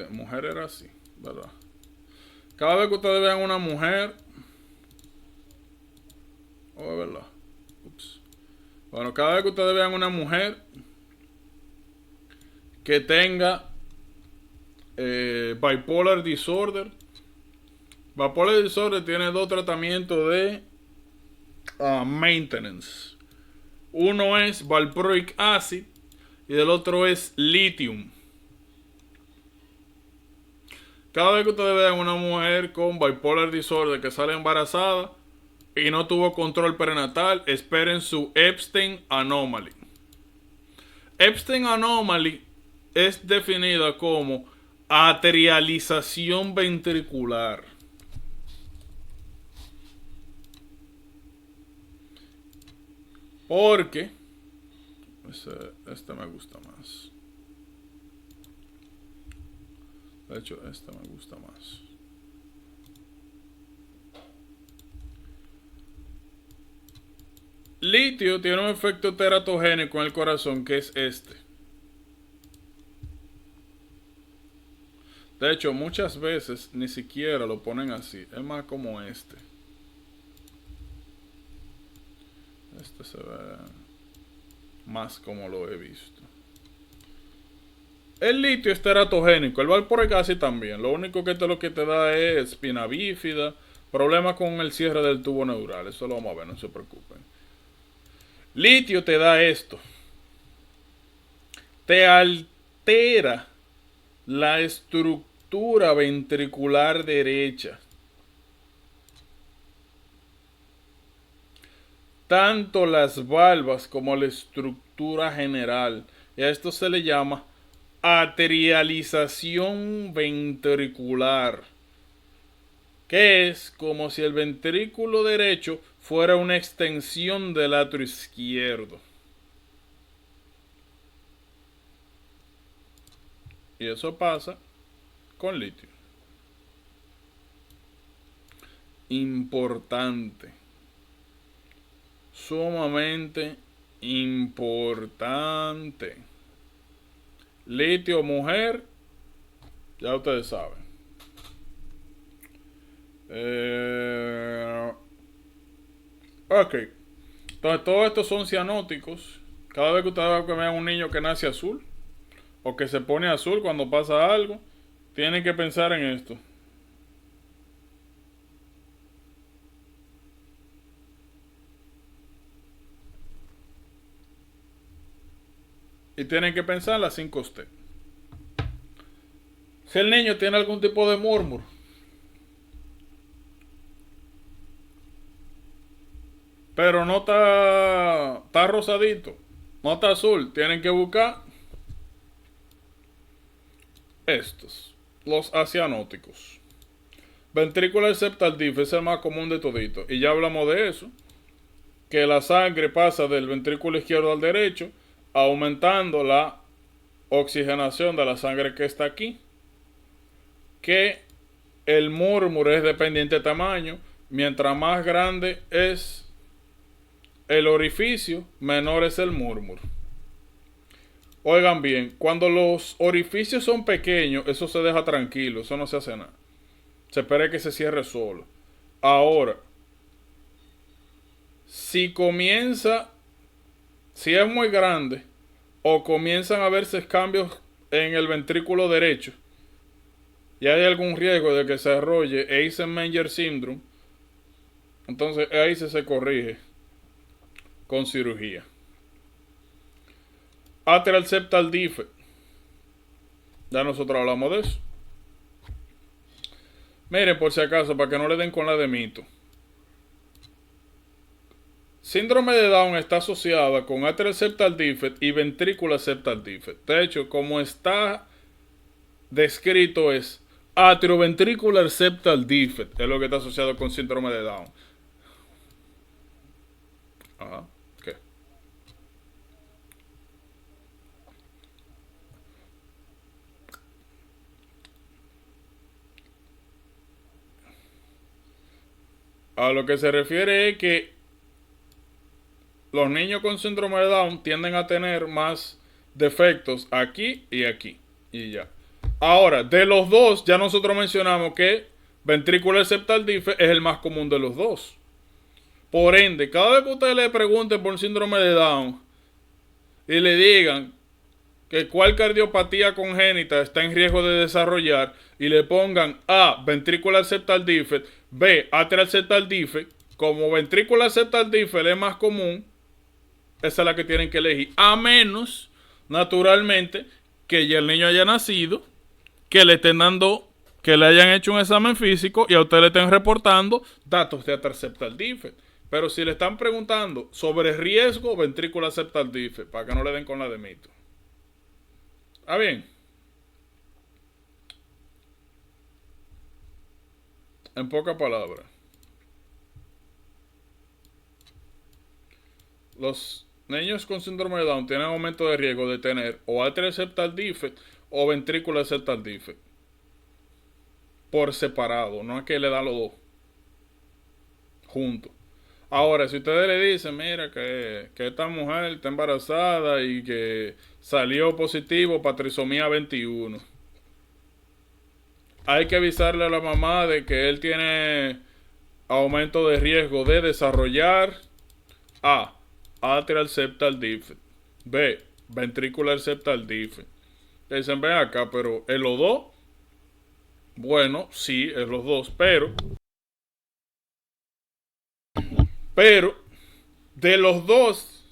mujer era así, ¿verdad? Cada vez que ustedes vean una mujer, oh, ¿verdad? Ups. Bueno, cada vez que ustedes vean una mujer que tenga bipolar disorder, bipolar disorder tiene dos tratamientos de maintenance. Uno es valproic acid y el otro es lithium. Cada vez que ustedes vean una mujer con bipolar disorder que sale embarazada y no tuvo control prenatal, esperen su Epstein anomaly. Epstein anomaly es definida como atrialización ventricular. Porque este me gusta más. De hecho, esta me gusta más. Litio tiene un efecto teratogénico en el corazón que es este. De hecho, muchas veces ni siquiera lo ponen así. Es más como este. Este se ve más como lo he visto. El litio es teratogénico. El valproic acid también. Lo único que lo que te da es espina bífida. Problemas con el cierre del tubo neural. Eso lo vamos a ver, no se preocupen. Litio te da esto. Te altera la estructura ventricular derecha. Tanto las valvas como la estructura general. Y a esto se le llama atrialización ventricular, que es como si el ventrículo derecho fuera una extensión del atrio izquierdo. Y eso pasa con litio. Importante. Sumamente importante. Litio, mujer, ya ustedes saben. Ok. Entonces, todos estos son cianóticos. Cada vez que ustedes vean un niño que nace azul o que se pone azul cuando pasa algo, tienen que pensar en esto. Y tienen que pensar las 5T. Si el niño tiene algún tipo de murmur, pero no está rosadito, no está azul, tienen que buscar estos, los acianóticos. Ventricular septal diff es el más común de todito. Y ya hablamos de eso. Que la sangre pasa del ventrículo izquierdo al derecho, aumentando la oxigenación de la sangre que está aquí. Que el murmur es dependiente de tamaño. Mientras más grande es el orificio, menor es el murmur. Oigan bien, cuando los orificios son pequeños, eso se deja tranquilo, eso no se hace nada. Se espera que se cierre solo. Ahora, si es muy grande, o comienzan a verse cambios en el ventrículo derecho, y hay algún riesgo de que se desarrolle Eisenmenger syndrome, entonces ahí se corrige con cirugía. Atrial septal defect. Ya nosotros hablamos de eso. Miren, por si acaso, para que no le den con la de mito. Síndrome de Down está asociada con atrial septal defect y ventricular septal defect. De hecho, como está descrito es atrioventricular septal defect. Es lo que está asociado con síndrome de Down. Ajá. ¿Qué? A lo que se refiere es que los niños con síndrome de Down tienden a tener más defectos aquí y aquí. Y ya. Ahora, de los dos, ya nosotros mencionamos que ventricular septal defect es el más común de los dos. Por ende, cada vez que ustedes le pregunten por síndrome de Down y le digan que cuál cardiopatía congénita está en riesgo de desarrollar y le pongan A, ventricular septal defect, B, atrial septal defect, como ventricular septal defect es más común, esa es la que tienen que elegir. A menos, naturalmente, que ya el niño haya nacido, que le estén dando, que le hayan hecho un examen físico y a usted le estén reportando datos de atrial septal defect. Pero si le están preguntando sobre riesgo, ventricular septal defect, para que no le den con la de mito. ¿Ah, bien? En pocas palabras, los niños con síndrome de Down tienen aumento de riesgo de tener o atrial septal defect o ventricular septal defect. por separado, no es que le da los dos juntos. Ahora, si ustedes le dicen, mira, que esta mujer está embarazada y que salió positivo para trisomía 21, hay que avisarle a la mamá de que él tiene aumento de riesgo de desarrollar A. Atrial septal defect. B. Ventricular septal defect. Le dicen, ven acá, pero ¿es los dos? Bueno, sí, es los dos, pero de los dos,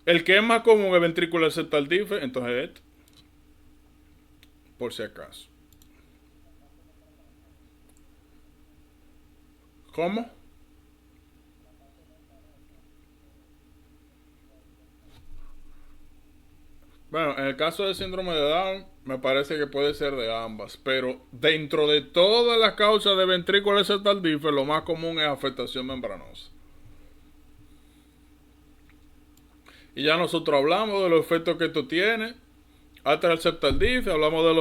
el que es más común es ventricular septal defect, entonces este, por si acaso. ¿Cómo? Bueno, en el caso del síndrome de Down, me parece que puede ser de ambas, pero dentro de todas las causas de ventricular septal defect, lo más común es afectación membranosa. Y ya nosotros hablamos de los efectos que esto tiene. Atrial septal defect, hablamos de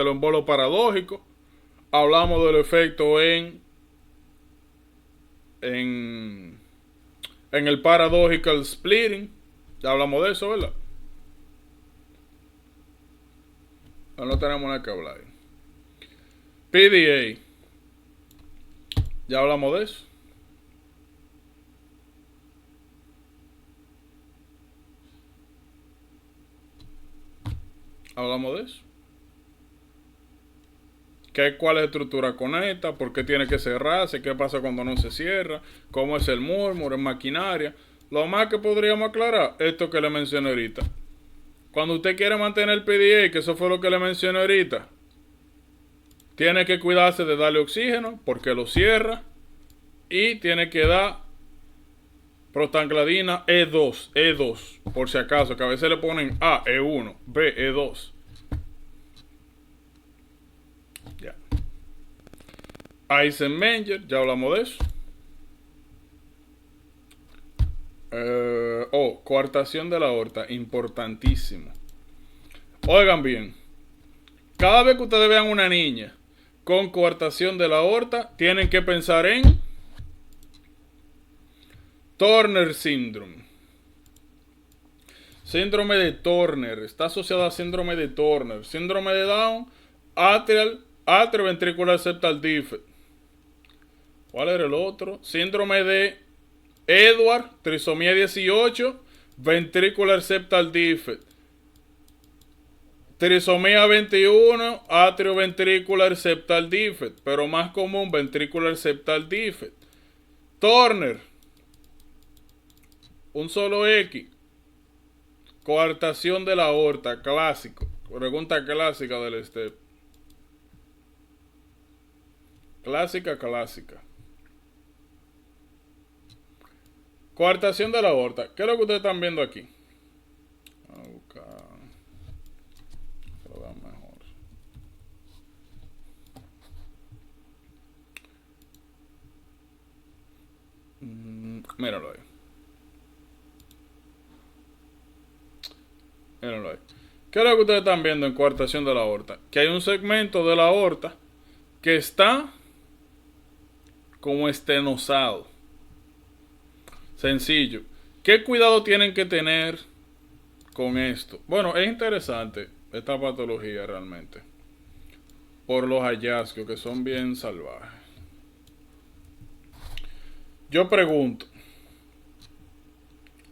lo embolo paradójico, hablamos del efecto en el paradoxical splitting, ya hablamos de eso, ¿verdad? No tenemos nada que hablar. PDA, ya hablamos de eso. Hablamos de eso. ¿Cuál es la estructura conecta? ¿Por qué tiene que cerrarse? ¿Qué pasa cuando no se cierra? ¿Cómo es el murmuro? ¿Es maquinaria? Lo más que podríamos aclarar, esto que le mencioné ahorita. Cuando usted quiere mantener el PDA, que eso fue lo que le mencioné ahorita, tiene que cuidarse de darle oxígeno, porque lo cierra. Y tiene que dar prostaglandina E2, por si acaso, que a veces le ponen A, E1, B, E2. Ya. Eisenmenger, ya hablamos de eso. Coartación de la aorta, importantísimo. Oigan bien, cada vez que ustedes vean una niña con coartación de la aorta, tienen que pensar en Turner Syndrome. Síndrome de Turner, está asociada a síndrome de Turner. Síndrome de Down, atrioventricular septal defect. ¿Cuál era el otro? Síndrome de Edwards, trisomía 18, ventricular septal defect. Trisomía 21, atrioventricular septal defect, pero más común ventricular septal defect. Turner, un solo X. Coartación de la aorta, clásico. Pregunta clásica del STEP. Clásica. Coartación de la aorta. ¿Qué es lo que ustedes están viendo aquí? Vamos a buscar. Se lo vean mejor. Míralo ahí. Míralo ahí. ¿Qué es lo que ustedes están viendo en coartación de la aorta? Que hay un segmento de la aorta que está como estenosado. Sencillo. ¿Qué cuidado tienen que tener con esto? Bueno, es interesante esta patología realmente, por los hallazgos que son bien salvajes. Yo pregunto.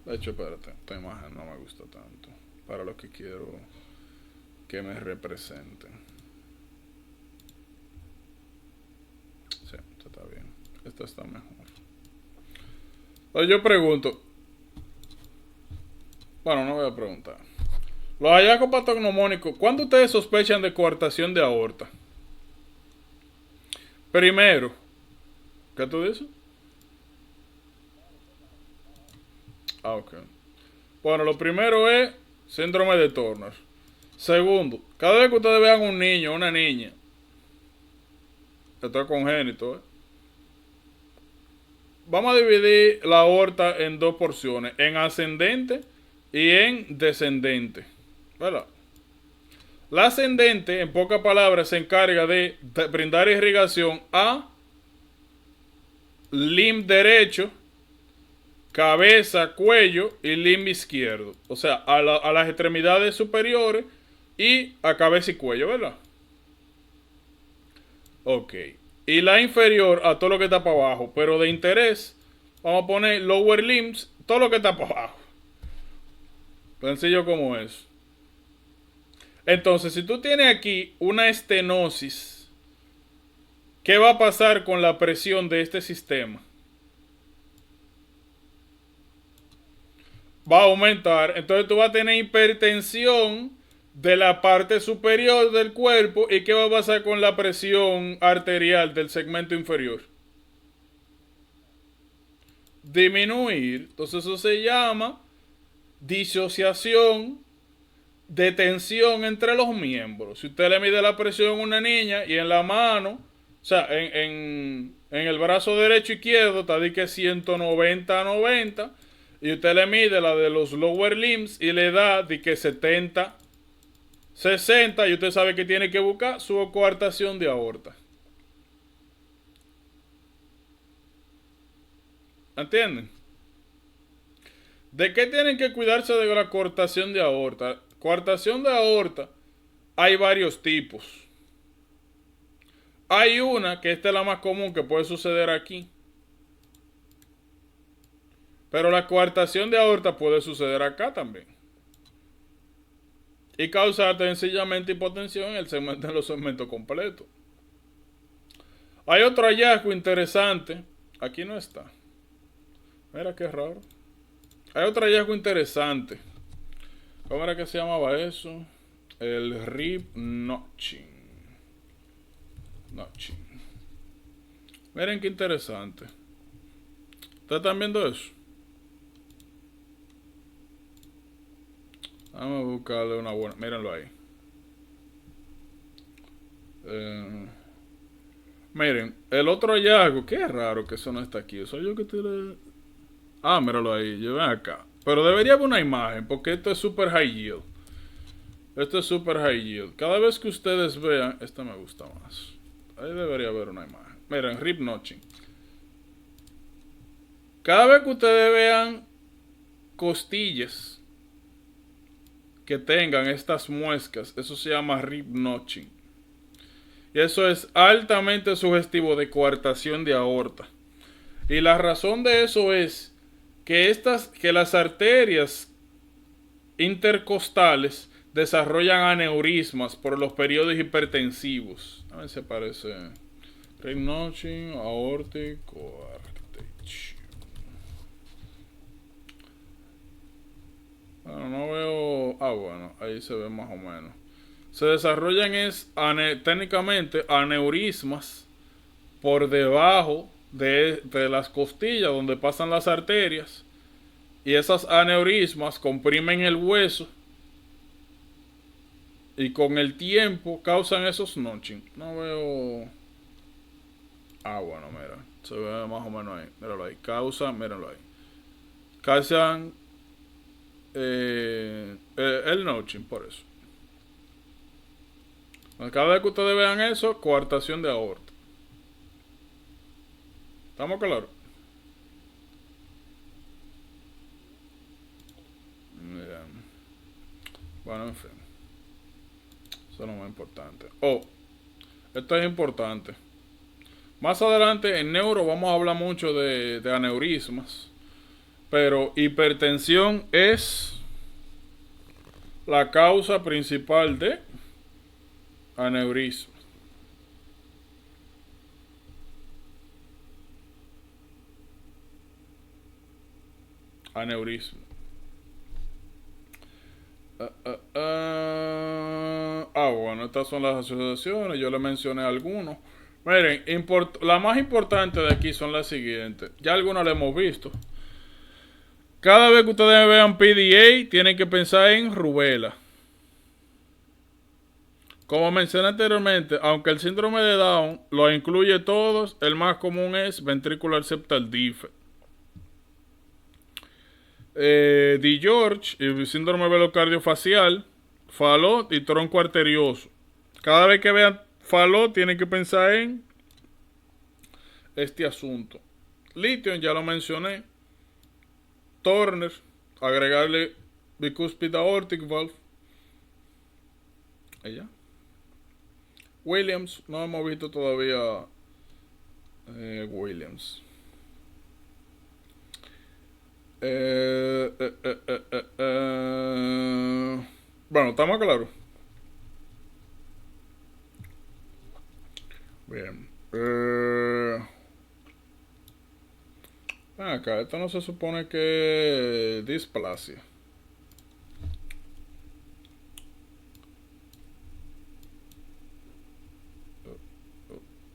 De hecho, espérate, esta imagen no me gusta tanto para lo que quiero que me representen. Sí, esto está bien. Esta está mejor. Entonces yo pregunto. Bueno, no voy a preguntar. Los hallazgos patognomónicos, ¿cuándo ustedes sospechan de coartación de aorta? Primero, ¿qué tú dices? Ok. Bueno, lo primero es síndrome de Turner. Segundo, cada vez que ustedes vean un niño o una niña, esto es congénito, vamos a dividir la aorta en dos porciones, en ascendente y en descendente, ¿verdad? La ascendente, en pocas palabras, se encarga de brindar irrigación a limb derecho, cabeza, cuello y limbo izquierdo. O sea, a las extremidades superiores y a cabeza y cuello, ¿verdad? Ok. Y la inferior a todo lo que está para abajo. Pero de interés, vamos a poner lower limbs, todo lo que está para abajo. Sencillo como es. Entonces, si tú tienes aquí una estenosis, ¿qué va a pasar con la presión de este sistema? Va a aumentar. Entonces tú vas a tener hipertensión de la parte superior del cuerpo. ¿Y qué va a pasar con la presión arterial del segmento inferior? Disminuir. Entonces eso se llama disociación de tensión entre los miembros. Si usted le mide la presión a una niña y en la mano, o sea, en el brazo derecho e izquierdo está de que 190 a 90, y usted le mide la de los lower limbs y le da de que 70 60, y usted sabe que tiene que buscar su coartación de aorta. ¿Entienden? ¿De qué tienen que cuidarse de la coartación de aorta? Coartación de aorta hay varios tipos. Hay una que esta es la más común que puede suceder aquí. Pero la coartación de aorta puede suceder acá también. Y causar sencillamente hipotensión en los segmentos completos. Hay otro hallazgo interesante. Aquí no está. Mira qué raro. Hay otro hallazgo interesante. ¿Cómo era que se llamaba eso? El rib notching. Miren qué interesante. ¿Ustedes están viendo eso? Vamos a buscarle una buena. Mírenlo ahí. Miren, el otro hallazgo. Qué raro que eso no está aquí. Soy yo que estoy... Ah, míralo ahí. Yo ven acá. Pero debería haber una imagen, porque esto es super high yield. Esto es super high yield. Cada vez que ustedes vean... Esta me gusta más. Ahí debería haber una imagen. Miren, rib notching. Cada vez que ustedes vean costillas que tengan estas muescas, eso se llama rib notching. Y eso es altamente sugestivo de coartación de aorta. Y la razón de eso es que las arterias intercostales desarrollan aneurismas por los periodos hipertensivos. A ver si aparece. Rib notching, aortic coarctation. Bueno, no veo... Ah, bueno, ahí se ve más o menos. Se desarrollan técnicamente aneurismas por debajo de las costillas donde pasan las arterias, y esas aneurismas comprimen el hueso y con el tiempo causan esos notching. No veo... Ah, bueno, mira, se ve más o menos ahí. Míralo ahí. Míralo ahí. Causan el notching, por eso. Cada vez que ustedes vean eso, coartación de aorta. ¿Estamos claros? Bueno, en fin. Eso es lo más importante. Esto es importante. Más adelante en neuro vamos a hablar mucho de aneurismas. Pero hipertensión es la causa principal de aneurisma. Aneurisma. Bueno, estas son las asociaciones. Yo le mencioné algunos. Miren, la más importante de aquí son las siguientes. Ya algunas las hemos visto. Cada vez que ustedes vean PDA, tienen que pensar en rubela. Como mencioné anteriormente, aunque el síndrome de Down lo incluye todos, el más común es ventricular septal defect. DiGeorge y síndrome velocardiofacial, Fallot y tronco arterioso. Cada vez que vean Fallot, tienen que pensar en este asunto. Lithium, ya lo mencioné. Turner, agregarle bicuspid aortic valve. Ella. Williams, no hemos visto todavía Williams. Bueno, estamos claros. Bien. Acá, esto no se supone que displasia.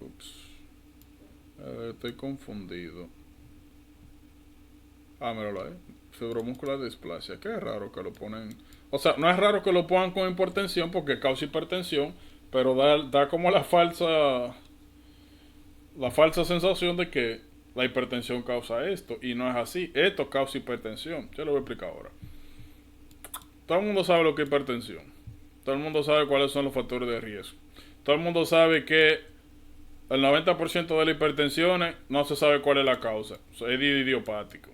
Ups. Estoy confundido. Míralo ahí. Fibromuscular displasia. Qué raro que lo ponen. O sea, no es raro que lo pongan con hipertensión porque causa hipertensión, pero da como la falsa sensación de que la hipertensión causa esto, y no es así. Esto causa hipertensión. Yo lo voy a explicar ahora. Todo el mundo sabe lo que es hipertensión. Todo el mundo sabe cuáles son los factores de riesgo. Todo el mundo sabe que el 90% de las hipertensiones no se sabe cuál es la causa. Es idiopático.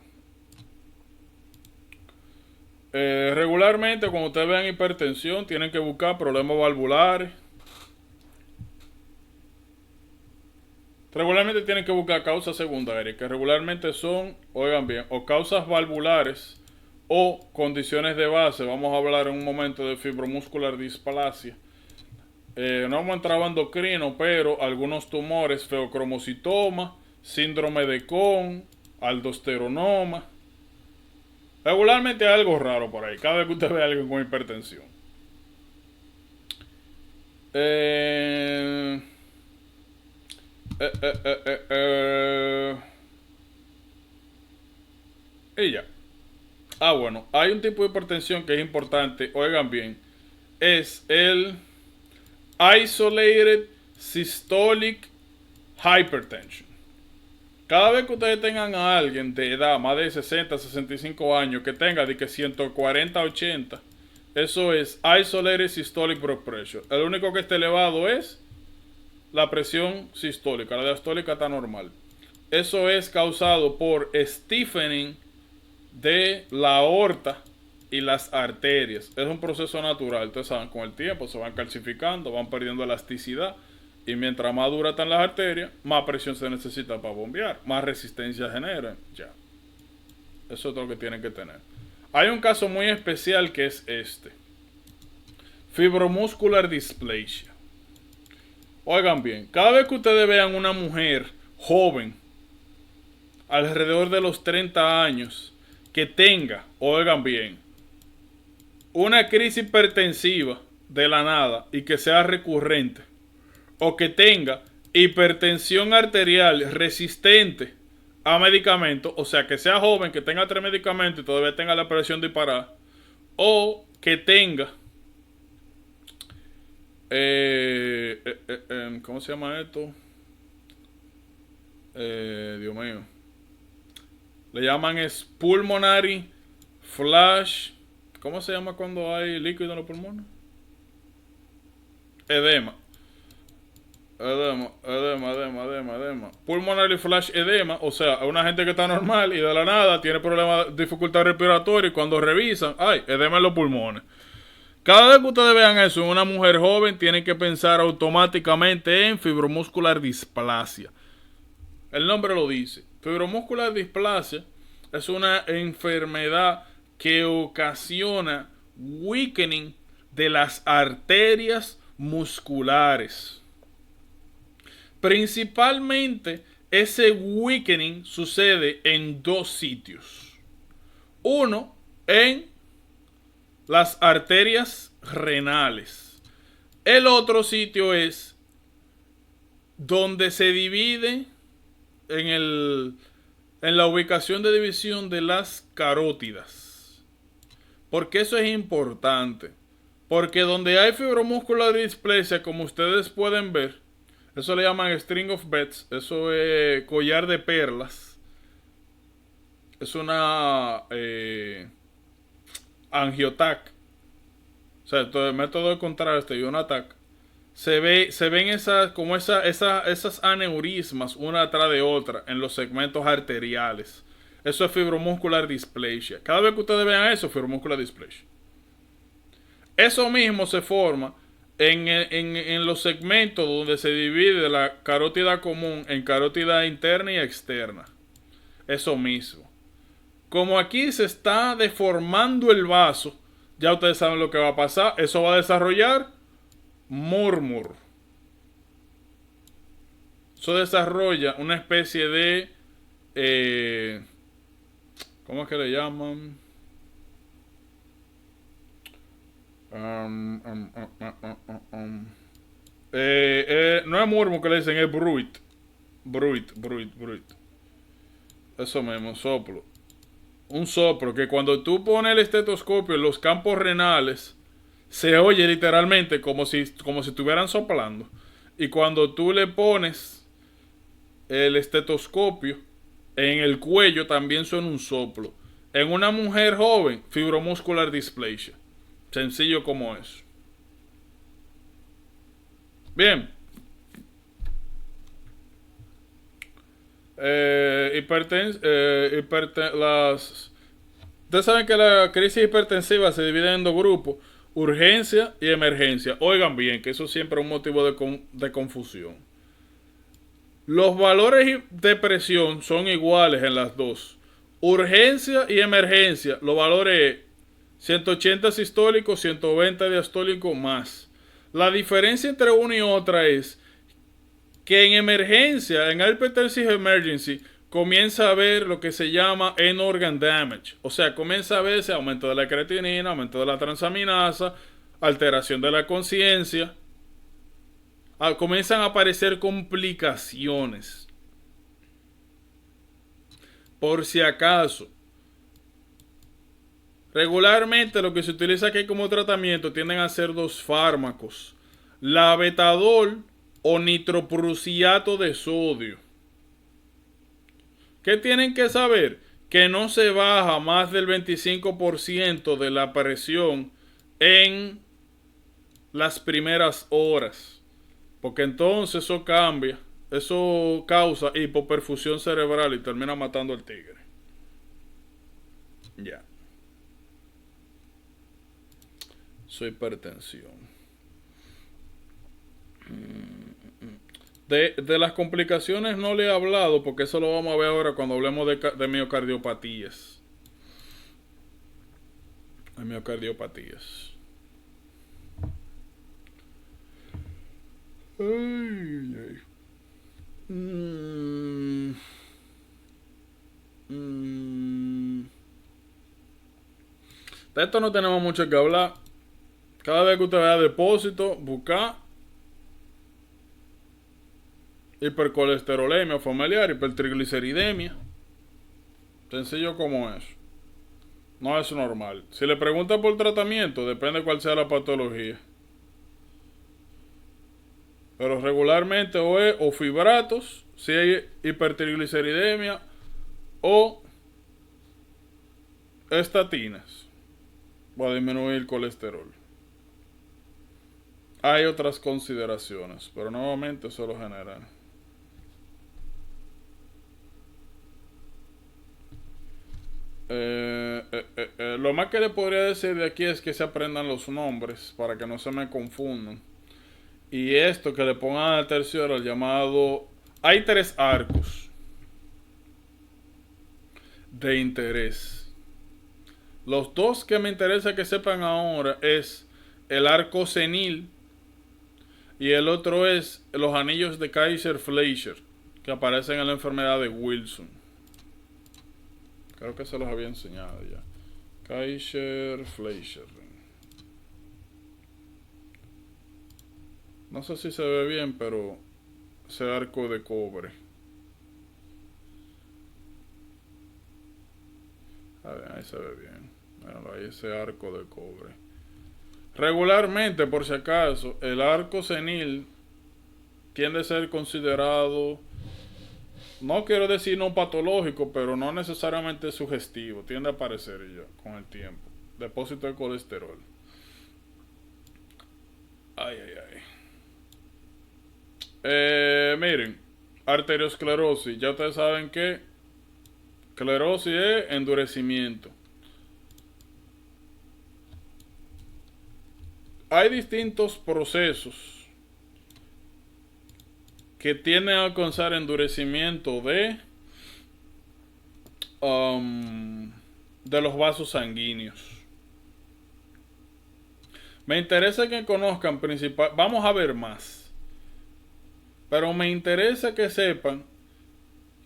Regularmente, cuando ustedes vean hipertensión, tienen que buscar problemas valvulares. Regularmente tienen que buscar causas secundarias, que regularmente son, oigan bien, o causas valvulares o condiciones de base. Vamos a hablar en un momento de fibromuscular displasia. No vamos a entrar a endocrino, pero algunos tumores, feocromocitoma, síndrome de Cohn, aldosteronoma. Regularmente hay algo raro por ahí, cada vez que usted ve a alguien con hipertensión. Y ya. Bueno, hay un tipo de hipertensión que es importante, oigan bien, es el Isolated Systolic Hypertension. Cada vez que ustedes tengan a alguien de edad más de 60, 65 años que tenga de que 140, 80, eso es Isolated Systolic Blood Pressure. El único que esté elevado es la presión sistólica, la diastólica está normal. Eso es causado por stiffening de la aorta y las arterias. Es un proceso natural. Ustedes saben, con el tiempo se van calcificando, van perdiendo elasticidad. Y mientras más duras están las arterias, más presión se necesita para bombear, más resistencia generan. Ya. Eso es lo que tienen que tener. Hay un caso muy especial que es este. Fibromuscular displasia. Oigan bien, cada vez que ustedes vean una mujer joven, alrededor de los 30 años, que tenga, oigan bien, una crisis hipertensiva de la nada y que sea recurrente, o que tenga hipertensión arterial resistente a medicamentos, o sea, que sea joven, que tenga 3 medicamentos y todavía tenga la presión disparada, o que tenga, ¿cómo se llama esto? Dios mío. Le llaman es pulmonary flash. ¿Cómo se llama cuando hay líquido en los pulmones? Edema. Pulmonary flash edema, o sea, una gente que está normal y de la nada tiene problemas, dificultad respiratoria, y cuando revisan, ¡ay! Edema en los pulmones. Cada vez que ustedes vean eso en una mujer joven, tienen que pensar automáticamente en fibromuscular displasia. El nombre lo dice. Fibromuscular displasia es una enfermedad que ocasiona weakening de las arterias musculares. Principalmente ese weakening sucede en 2 sitios. Uno, en las arterias renales. El otro sitio es donde se divide en la ubicación de división de las carótidas. Porque eso es importante. Porque donde hay fibromuscular displasia, como ustedes pueden ver, eso le llaman string of beads, eso es collar de perlas. Es una angiotac. O sea, todo el método de contraste y un ataque, se ven esas aneurismas una atrás de otra en los segmentos arteriales. Eso es fibromuscular dysplasia. Cada vez que ustedes vean eso, fibromuscular dysplasia. Eso mismo se forma en los segmentos donde se divide la carótida común en carótida interna y externa. Eso mismo. Como aquí se está deformando el vaso, ya ustedes saben lo que va a pasar. Eso va a desarrollar murmur. Eso desarrolla una especie de... ¿cómo es que le llaman? No es murmur que le dicen, es bruit. Bruit. Eso mismo, soplo. Un soplo que cuando tú pones el estetoscopio en los campos renales, se oye literalmente como si estuvieran soplando. Y cuando tú le pones el estetoscopio en el cuello, también suena un soplo. En una mujer joven, fibromuscular dysplasia. Sencillo como eso. Bien. Ustedes saben que la crisis hipertensiva se divide en dos grupos: urgencia y emergencia. Oigan bien, que eso siempre es un motivo de confusión. Los valores de presión son iguales en las dos. Urgencia y emergencia, los valores 180 sistólico, 120 diastólico más. La diferencia entre una y otra es que en emergencia, en hypertensive emergency, comienza a ver lo que se llama end organ damage. O sea, comienza a verse aumento de la creatinina, aumento de la transaminasa, alteración de la conciencia. Comienzan a aparecer complicaciones. Por si acaso. Regularmente lo que se utiliza aquí como tratamiento tienden a ser dos fármacos: labetalol o nitroprusiato de sodio. ¿Qué tienen que saber? Que no se baja más del 25% de la presión en las primeras horas, porque entonces eso cambia, eso causa hipoperfusión cerebral y termina matando al tigre. Ya. Su hipertensión. De las complicaciones no le he hablado, porque eso lo vamos a ver ahora cuando hablemos de miocardiopatías. De miocardiopatías. De esto no tenemos mucho que hablar. Cada vez que usted vea depósito, busca hipercolesterolemia familiar, hipertrigliceridemia. Sencillo como eso. No es normal. Si le pregunta por tratamiento, depende cuál sea la patología. Pero regularmente o fibratos, si hay hipertrigliceridemia, o estatinas para disminuir el colesterol. Hay otras consideraciones, pero nuevamente eso es lo general. Lo más que le podría decir de aquí es que se aprendan los nombres para que no se me confundan. Y esto, que le pongan al tercero el llamado... Hay 3 arcos de interés. Los 2 que me interesa que sepan ahora es el arco senil y el otro es los anillos de Kaiser-Fleischer, que aparecen en la enfermedad de Wilson. Creo que se los había enseñado ya. Kaiser-Fleischer. No sé si se ve bien, pero ese arco de cobre. A ver, ahí se ve bien. Bueno, ahí ese arco de cobre. Regularmente, por si acaso, el arco senil tiende a ser considerado, no quiero decir no patológico, pero no necesariamente sugestivo. Tiende a aparecer ya con el tiempo. Depósito de colesterol. Ay, ay, ay. Miren, arteriosclerosis. Ya ustedes saben que esclerosis es endurecimiento. Hay distintos procesos que tienden a alcanzar endurecimiento de los vasos sanguíneos. Me interesa que conozcan vamos a ver más, pero me interesa que sepan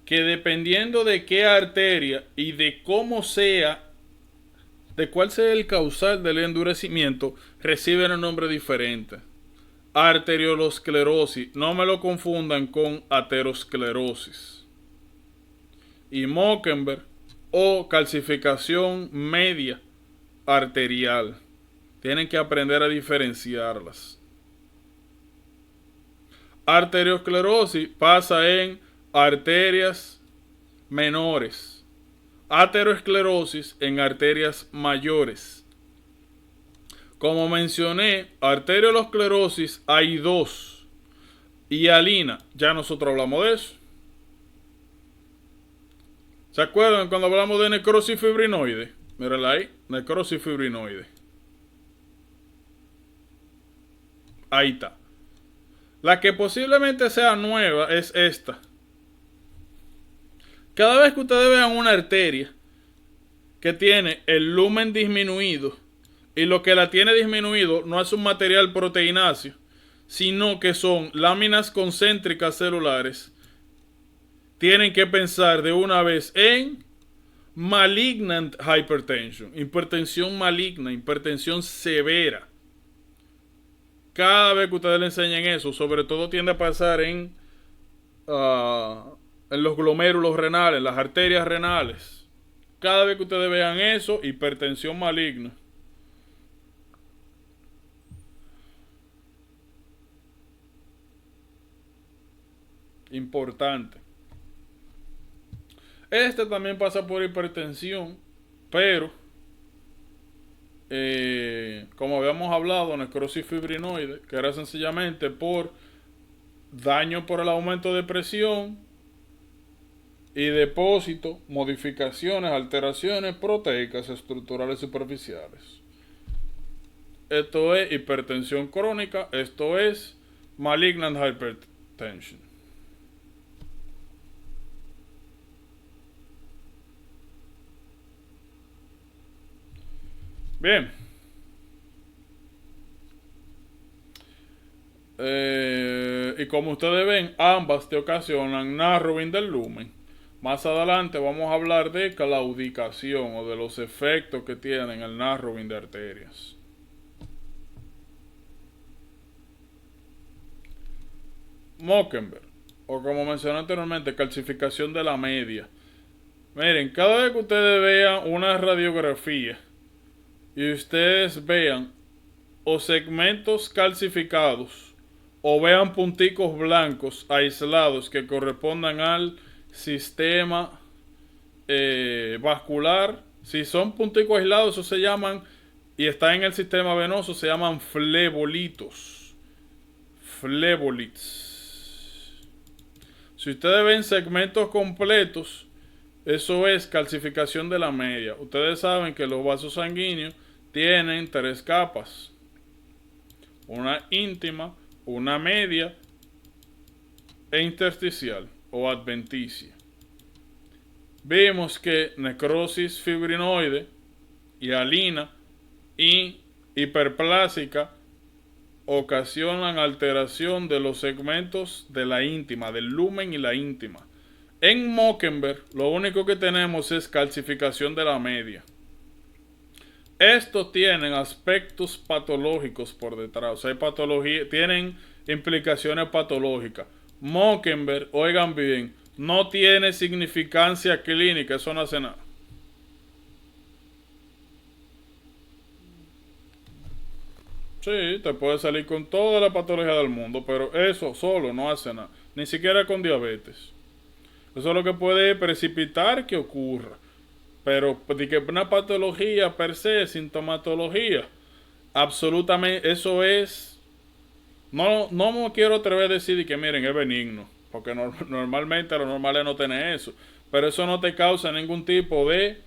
que dependiendo de qué arteria y de cómo sea, de cuál sea el causal del endurecimiento, reciben un nombre diferente. Arteriolosclerosis, no me lo confundan con aterosclerosis. Y Mockenberg o calcificación media arterial. Tienen que aprender a diferenciarlas. Arteriosclerosis pasa en arterias menores. Aterosclerosis en arterias mayores. Como mencioné, arteriolosclerosis hay dos. Hialina, ya nosotros hablamos de eso. ¿Se acuerdan cuando hablamos de necrosis fibrinoide? Mírala ahí, necrosis fibrinoide. Ahí está. La que posiblemente sea nueva es esta. Cada vez que ustedes vean una arteria que tiene el lumen disminuido, y lo que la tiene disminuido no es un material proteináceo, sino que son láminas concéntricas celulares, tienen que pensar de una vez en malignant hypertension, hipertensión maligna, hipertensión severa. Cada vez que ustedes le enseñen eso, sobre todo tiende a pasar en los glomérulos renales, en las arterias renales. Cada vez que ustedes vean eso, hipertensión maligna. Importante. Este también pasa por hipertensión, pero como habíamos hablado, necrosis fibrinoide, que era sencillamente por daño por el aumento de presión y depósito, modificaciones, alteraciones proteicas estructurales superficiales. Esto es hipertensión crónica, esto es malignant hypertension. Bien. Y como ustedes ven, ambas te ocasionan narrowing del lumen. Más adelante vamos a hablar de claudicación o de los efectos que tienen el narrowing de arterias. Mockenberg, o como mencioné anteriormente, calcificación de la media. Miren, cada vez que ustedes vean una radiografía y ustedes vean o segmentos calcificados o vean punticos blancos aislados que correspondan al sistema vascular, si son punticos aislados, eso se llaman, y está en el sistema venoso, se llaman flebolitos. Flebolits. Si ustedes ven segmentos completos, eso es calcificación de la media. Ustedes saben que los vasos sanguíneos tienen 3 capas. Una íntima, una media e intersticial o adventicia. Vimos que necrosis fibrinoide, hialina y hiperplásica ocasionan alteración de los segmentos de la íntima, del lumen y la íntima. En Mockenberg lo único que tenemos es calcificación de la media. Estos tienen aspectos patológicos por detrás, o sea, tienen implicaciones patológicas. Mockenberg, oigan bien, no tiene significancia clínica, eso no hace nada. Sí, te puede salir con toda la patología del mundo, pero eso solo no hace nada, ni siquiera con diabetes. Eso es lo que puede precipitar que ocurra. Pero de que una patología per se, sintomatología, absolutamente, eso es No me quiero atrever a decir que miren, es benigno, porque normalmente lo normal es no tener eso, pero eso no te causa ningún tipo de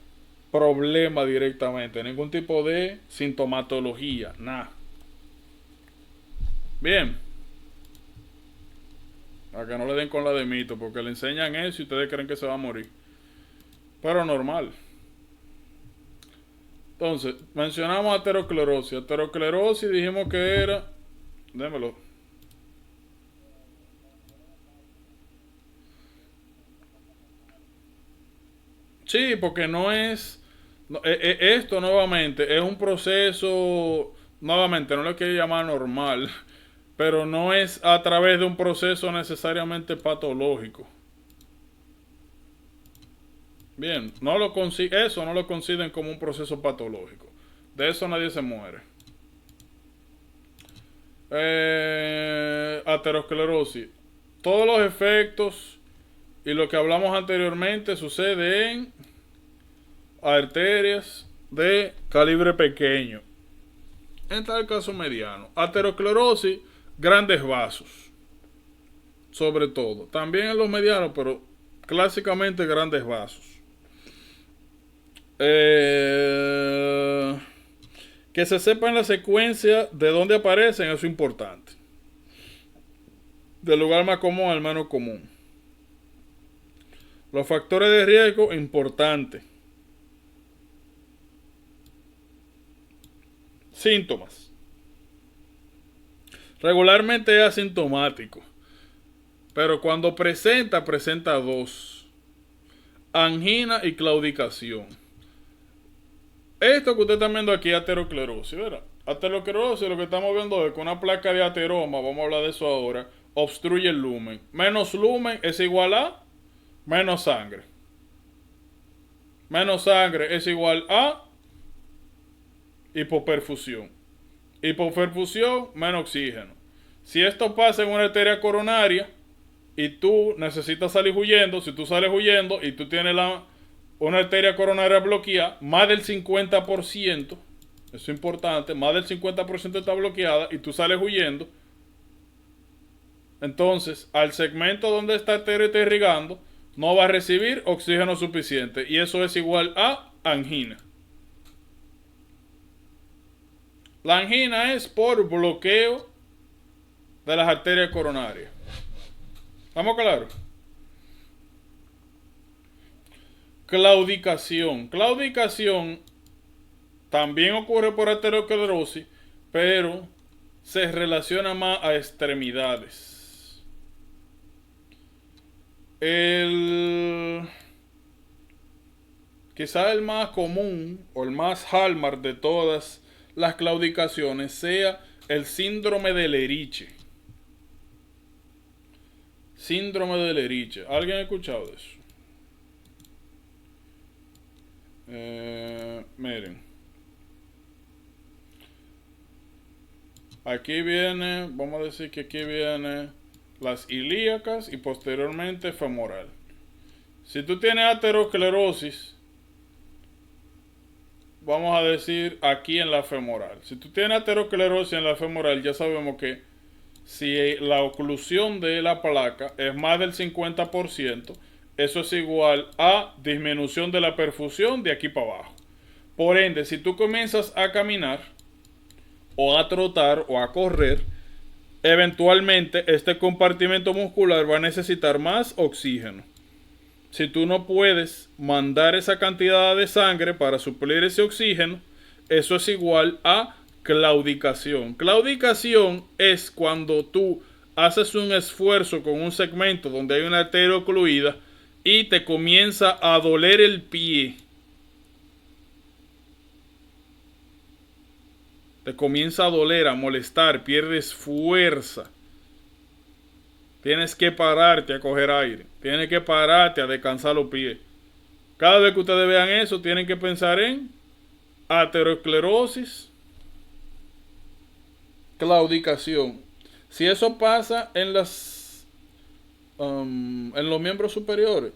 problema directamente, ningún tipo de sintomatología, nada. Bien, a que no le den con la de mito, porque le enseñan eso y ustedes creen que se va a morir, pero normal. Entonces, mencionamos aterosclerosis. Aterosclerosis dijimos que era... Démelo. Sí, porque no es... esto nuevamente es un proceso... Nuevamente, no lo quiero llamar normal, pero no es a través de un proceso necesariamente patológico. Bien, eso no lo consiguen como un proceso patológico. De eso nadie se muere. Aterosclerosis. Todos los efectos y lo que hablamos anteriormente sucede en arterias de calibre pequeño. En tal caso mediano. Aterosclerosis, grandes vasos. Sobre todo. También en los medianos, pero clásicamente grandes vasos. Que se sepa en la secuencia de dónde aparecen, eso es importante. Del lugar más común al menos común. Los factores de riesgo, importante. Síntomas. Regularmente es asintomático, pero cuando presenta dos: angina y claudicación. Esto que usted está viendo aquí es aterosclerosis, ¿verdad? Aterosclerosis, lo que estamos viendo es que una placa de ateroma, vamos a hablar de eso ahora, obstruye el lumen. Menos lumen es igual a menos sangre. Menos sangre es igual a hipoperfusión. Hipoperfusión, menos oxígeno. Si esto pasa en una arteria coronaria y tú necesitas salir huyendo, si tú sales huyendo y tú tienes una arteria coronaria bloqueada, más del 50%, eso es importante, más del 50% está bloqueada y tú sales huyendo, entonces al segmento donde esta arteria está irrigando no va a recibir oxígeno suficiente y eso es igual a angina. La angina es por bloqueo de las arterias coronarias. ¿Estamos claros? Claudicación. Claudicación también ocurre por aterosclerosis, pero se relaciona más a extremidades. Quizá el más común o el más hallmark de todas las claudicaciones sea el síndrome de Leriche. Síndrome de Leriche. ¿Alguien ha escuchado de eso? Miren. Aquí viene, vamos a decir que aquí viene las ilíacas y posteriormente femoral. Si tú tienes aterosclerosis, vamos a decir aquí en la femoral. Si tú tienes aterosclerosis en la femoral, ya sabemos que si la oclusión de la placa es más del 50%, eso es igual a disminución de la perfusión de aquí para abajo. Por ende, si tú comienzas a caminar o a trotar o a correr, eventualmente este compartimento muscular va a necesitar más oxígeno. Si tú no puedes mandar esa cantidad de sangre para suplir ese oxígeno, eso es igual a claudicación. Claudicación es cuando tú haces un esfuerzo con un segmento donde hay una arteria ocluida y te comienza a doler el pie. Te comienza a doler, a molestar, pierdes fuerza. Tienes que pararte a coger aire. Tienes que pararte a descansar los pies. Cada vez que ustedes vean eso, tienen que pensar en aterosclerosis, claudicación. Si eso pasa en los miembros superiores,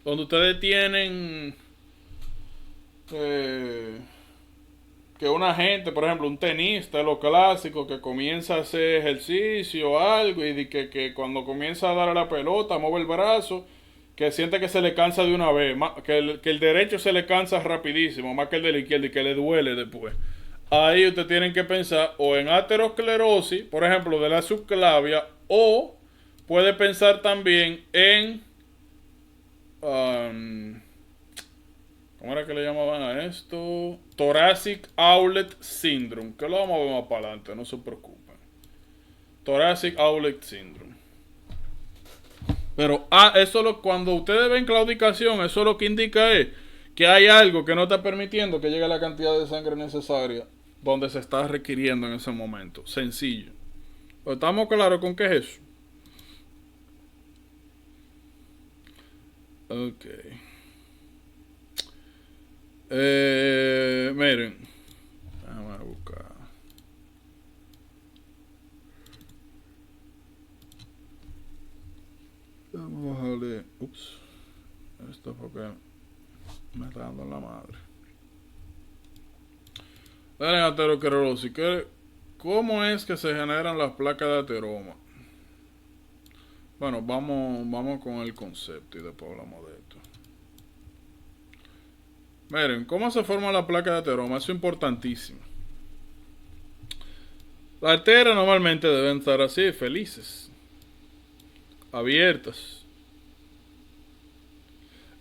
donde ustedes tienen que una gente, por ejemplo, un tenista, lo clásico, que comienza a hacer ejercicio o algo y que cuando comienza a dar a la pelota, mueve el brazo, que siente que se le cansa de una vez, que el derecho se le cansa rapidísimo, más que el de la izquierda y que le duele después. Ahí ustedes tienen que pensar o en aterosclerosis, por ejemplo, de la subclavia, o puede pensar también en... ¿cómo era que le llamaban a esto? Thoracic Outlet Syndrome. Que lo vamos a ver más para adelante, no se preocupen. Thoracic Outlet Syndrome. Pero cuando ustedes ven claudicación, eso lo que indica es que hay algo que no está permitiendo que llegue la cantidad de sangre necesaria donde se está requiriendo en ese momento. Sencillo. Pero ¿estamos claros con qué es eso? Ok. Miren. Déjame buscar. Vamos a bajarle. Ups. Esto porque me está dando en la madre. Miren, aterosclerosis. ¿Cómo es que se generan las placas de ateroma? Bueno, vamos con el concepto y después hablamos de esto. Miren, ¿cómo se forma la placa de ateroma? Eso es importantísimo. Las arterias normalmente deben estar así, felices, abiertas.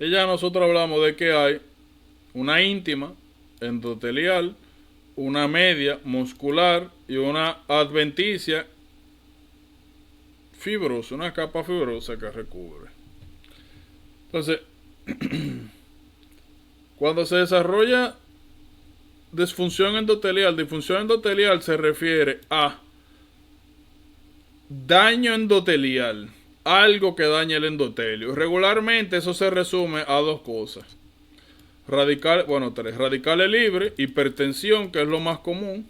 Y ya nosotros hablamos de que hay una íntima, endotelial, una media, muscular y una adventicia, fibrosa, una capa fibrosa que recubre. Entonces, cuando se desarrolla disfunción endotelial se refiere a daño endotelial, algo que daña el endotelio. Regularmente eso se resume a dos cosas. Tres radicales libres, hipertensión, que es lo más común,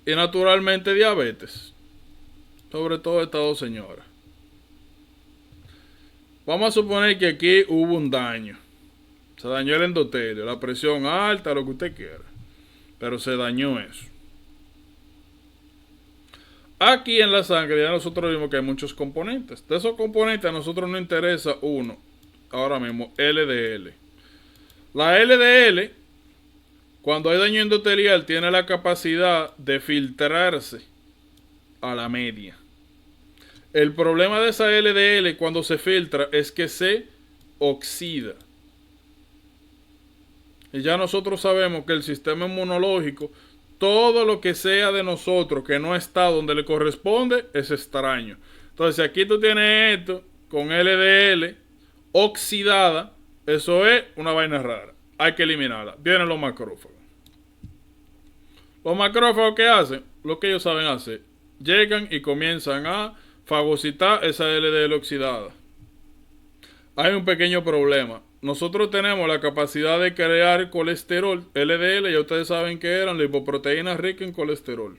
y naturalmente diabetes, sobre todo estas dos señoras. Vamos a suponer que aquí hubo un daño. Se dañó el endotelio, la presión alta, lo que usted quiera. Pero se dañó eso. Aquí en la sangre ya nosotros vimos que hay muchos componentes. De esos componentes a nosotros nos interesa uno, ahora mismo, LDL. La LDL, cuando hay daño endotelial, tiene la capacidad de filtrarse a la media. El problema de esa LDL cuando se filtra es que se oxida. Y ya nosotros sabemos que el sistema inmunológico, todo lo que sea de nosotros que no está donde le corresponde, es extraño. Entonces, si aquí tú tienes esto con LDL oxidada, eso es una vaina rara. Hay que eliminarla. Vienen los macrófagos. Los macrófagos, ¿qué hacen? Lo que ellos saben hacer. Llegan y comienzan a fagocitar esa LDL oxidada. Hay un pequeño problema. Nosotros tenemos la capacidad de crear colesterol, LDL, ya ustedes saben que eran lipoproteínas ricas en colesterol.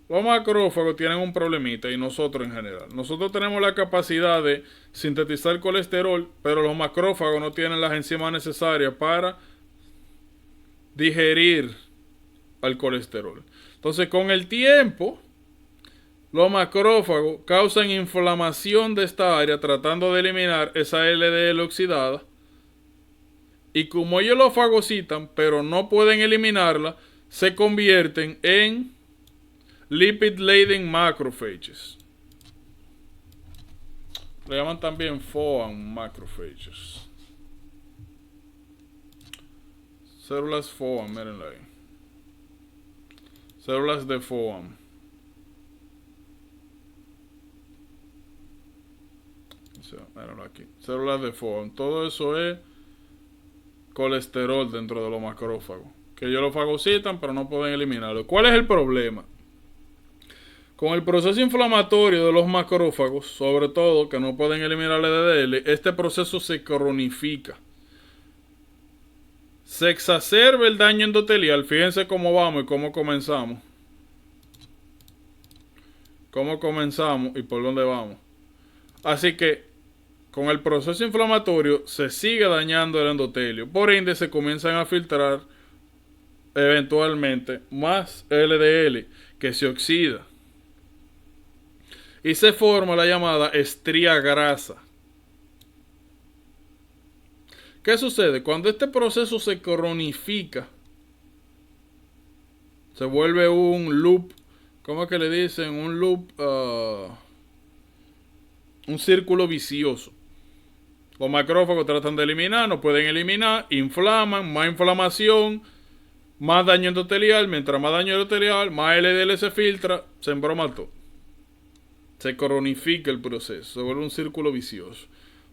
Los macrófagos tienen un problemita y nosotros en general. Nosotros tenemos la capacidad de sintetizar colesterol, pero los macrófagos no tienen las enzimas necesarias para digerir al colesterol. Entonces, con el tiempo, los macrófagos causan inflamación de esta área tratando de eliminar esa LDL oxidada. Y como ellos lo fagocitan, pero no pueden eliminarla, se convierten en lipid-laden macrophages. Le llaman también FOAM macrophages. Células FOAM, mírenla ahí. Células de FOAM. Mírenlo aquí. Células de FOAM. Todo eso es colesterol dentro de los macrófagos. Que ellos lo fagocitan, pero no pueden eliminarlo. ¿Cuál es el problema? Con el proceso inflamatorio de los macrófagos, sobre todo que no pueden eliminar el LDL, este proceso se cronifica. Se exacerba el daño endotelial. Fíjense cómo vamos y cómo comenzamos. Cómo comenzamos y por dónde vamos. Así que con el proceso inflamatorio se sigue dañando el endotelio. Por ende se comienzan a filtrar eventualmente más LDL que se oxida. Y se forma la llamada estría grasa. ¿Qué sucede? Cuando este proceso se cronifica, se vuelve un loop, ¿cómo es que le dicen? Un loop, un círculo vicioso. Los macrófagos tratan de eliminar, no pueden eliminar, inflaman, más inflamación, más daño endotelial. Mientras más daño endotelial, más LDL se filtra, se embroma todo. Se cronifica el proceso, se vuelve un círculo vicioso.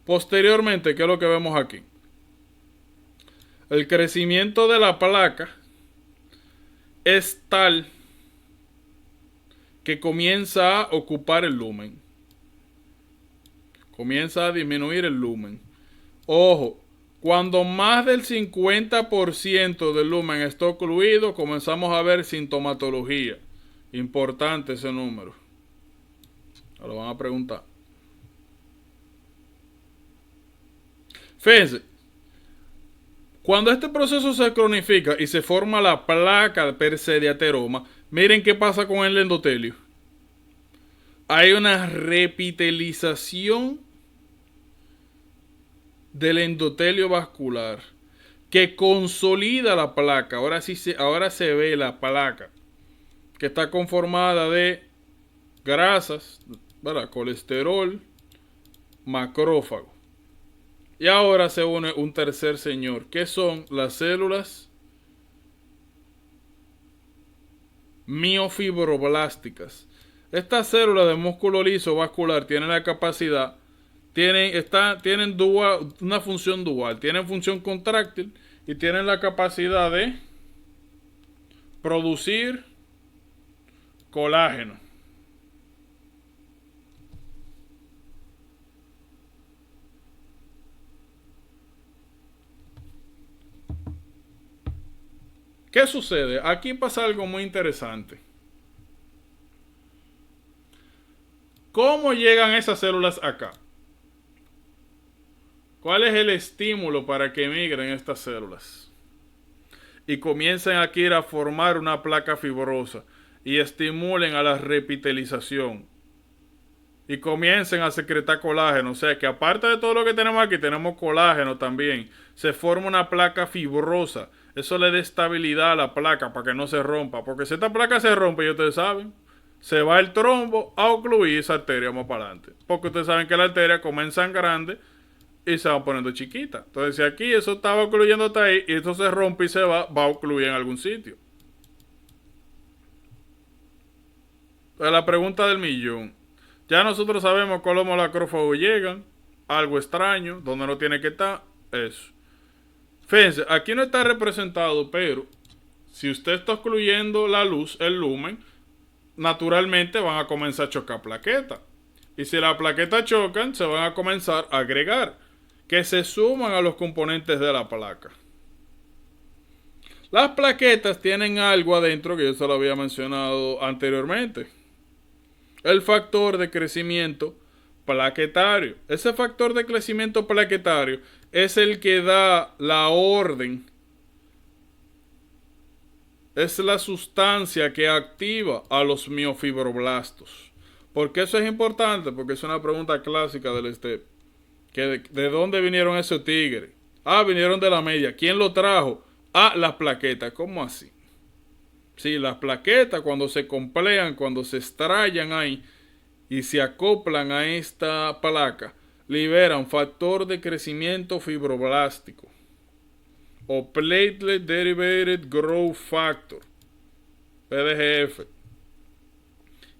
Posteriormente, ¿qué es lo que vemos aquí? El crecimiento de la placa es tal que comienza a ocupar el lumen. Comienza a disminuir el lumen. Ojo, cuando más del 50% del lumen está ocluido, comenzamos a ver sintomatología. Importante ese número. Me lo van a preguntar. Fíjense, cuando este proceso se cronifica y se forma la placa per se de ateroma, miren qué pasa con el endotelio. Hay una repitelización del endotelio vascular que consolida la placa. Ahora se ve la placa, que está conformada de grasas, ¿verdad? Colesterol, macrófago. Y ahora se une un tercer señor, que son las células miofibroblásticas. Estas células de músculo liso vascular tienen la capacidad, tienen una función dual, tienen función contráctil y tienen la capacidad de producir colágeno. ¿Qué sucede? Aquí pasa algo muy interesante. ¿Cómo llegan esas células acá? ¿Cuál es el estímulo para que emigren estas células? Y comiencen aquí a formar una placa fibrosa y estimulen a la repitelización. Y comiencen a secretar colágeno. O sea que aparte de todo lo que tenemos aquí, tenemos colágeno también. Se forma una placa fibrosa. Eso le da estabilidad a la placa para que no se rompa. Porque si esta placa se rompe, y ustedes saben, se va el trombo a ocluir esa arteria más para adelante. Porque ustedes saben que la arteria comienza en grande y se va poniendo chiquita. Entonces si aquí eso estaba ocluyendo hasta ahí y esto se rompe y se va a ocluir en algún sitio. Entonces la pregunta del millón. Ya nosotros sabemos cómo los macrófagos llegan. Algo extraño, donde no tiene que estar. Eso. Fíjense, aquí no está representado, pero si usted está excluyendo la luz, el lumen, naturalmente van a comenzar a chocar plaquetas. Y si las plaquetas chocan, se van a comenzar a agregar, que se suman a los componentes de la placa. Las plaquetas tienen algo adentro que yo se lo había mencionado anteriormente. El factor de crecimiento plaquetario. Ese factor de crecimiento plaquetario es el que da la orden. Es la sustancia que activa a los miofibroblastos. ¿Por qué eso es importante? Porque es una pregunta clásica del STEP. ¿De dónde vinieron esos tigres? Ah, vinieron de la media. ¿Quién lo trajo? Ah, las plaquetas. ¿Cómo así? Sí, las plaquetas cuando se complean, cuando se extrayan ahí y se acoplan a esta placa, liberan factor de crecimiento fibroblástico o Platelet Derivated Growth Factor, PDGF.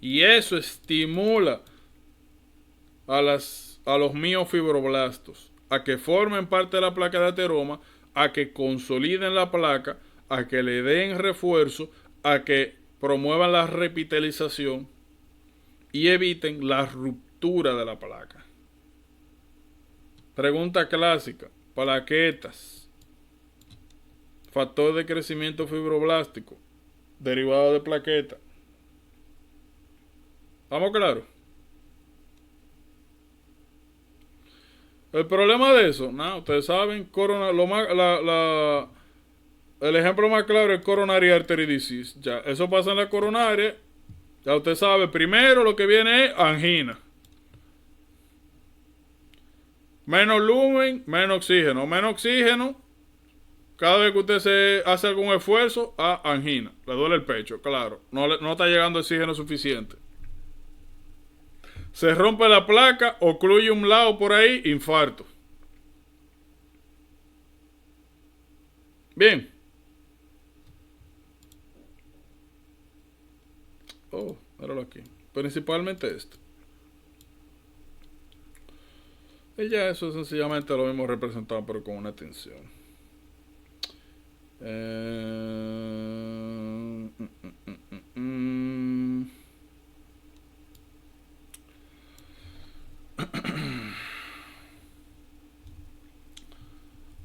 Y eso estimula a los miofibroblastos a que formen parte de la placa de ateroma, a que consoliden la placa, a que le den refuerzo, a que promuevan la repitelización y eviten la ruptura de la placa. Pregunta clásica: plaquetas, factor de crecimiento fibroblástico, derivado de plaqueta. ¿Estamos claros? El problema de eso, ustedes saben, el ejemplo más claro es coronary artery disease. Ya, eso pasa en la coronaria. Ya usted sabe, primero lo que viene es angina. Menos lumen, menos oxígeno. Menos oxígeno, cada vez que usted se hace algún esfuerzo, angina. Le duele el pecho, claro. No está llegando oxígeno suficiente. Se rompe la placa, ocluye un lado por ahí, infarto. Bien. Oh, míralo aquí. Principalmente esto. Y ya eso es sencillamente lo mismo representado, pero con una tensión.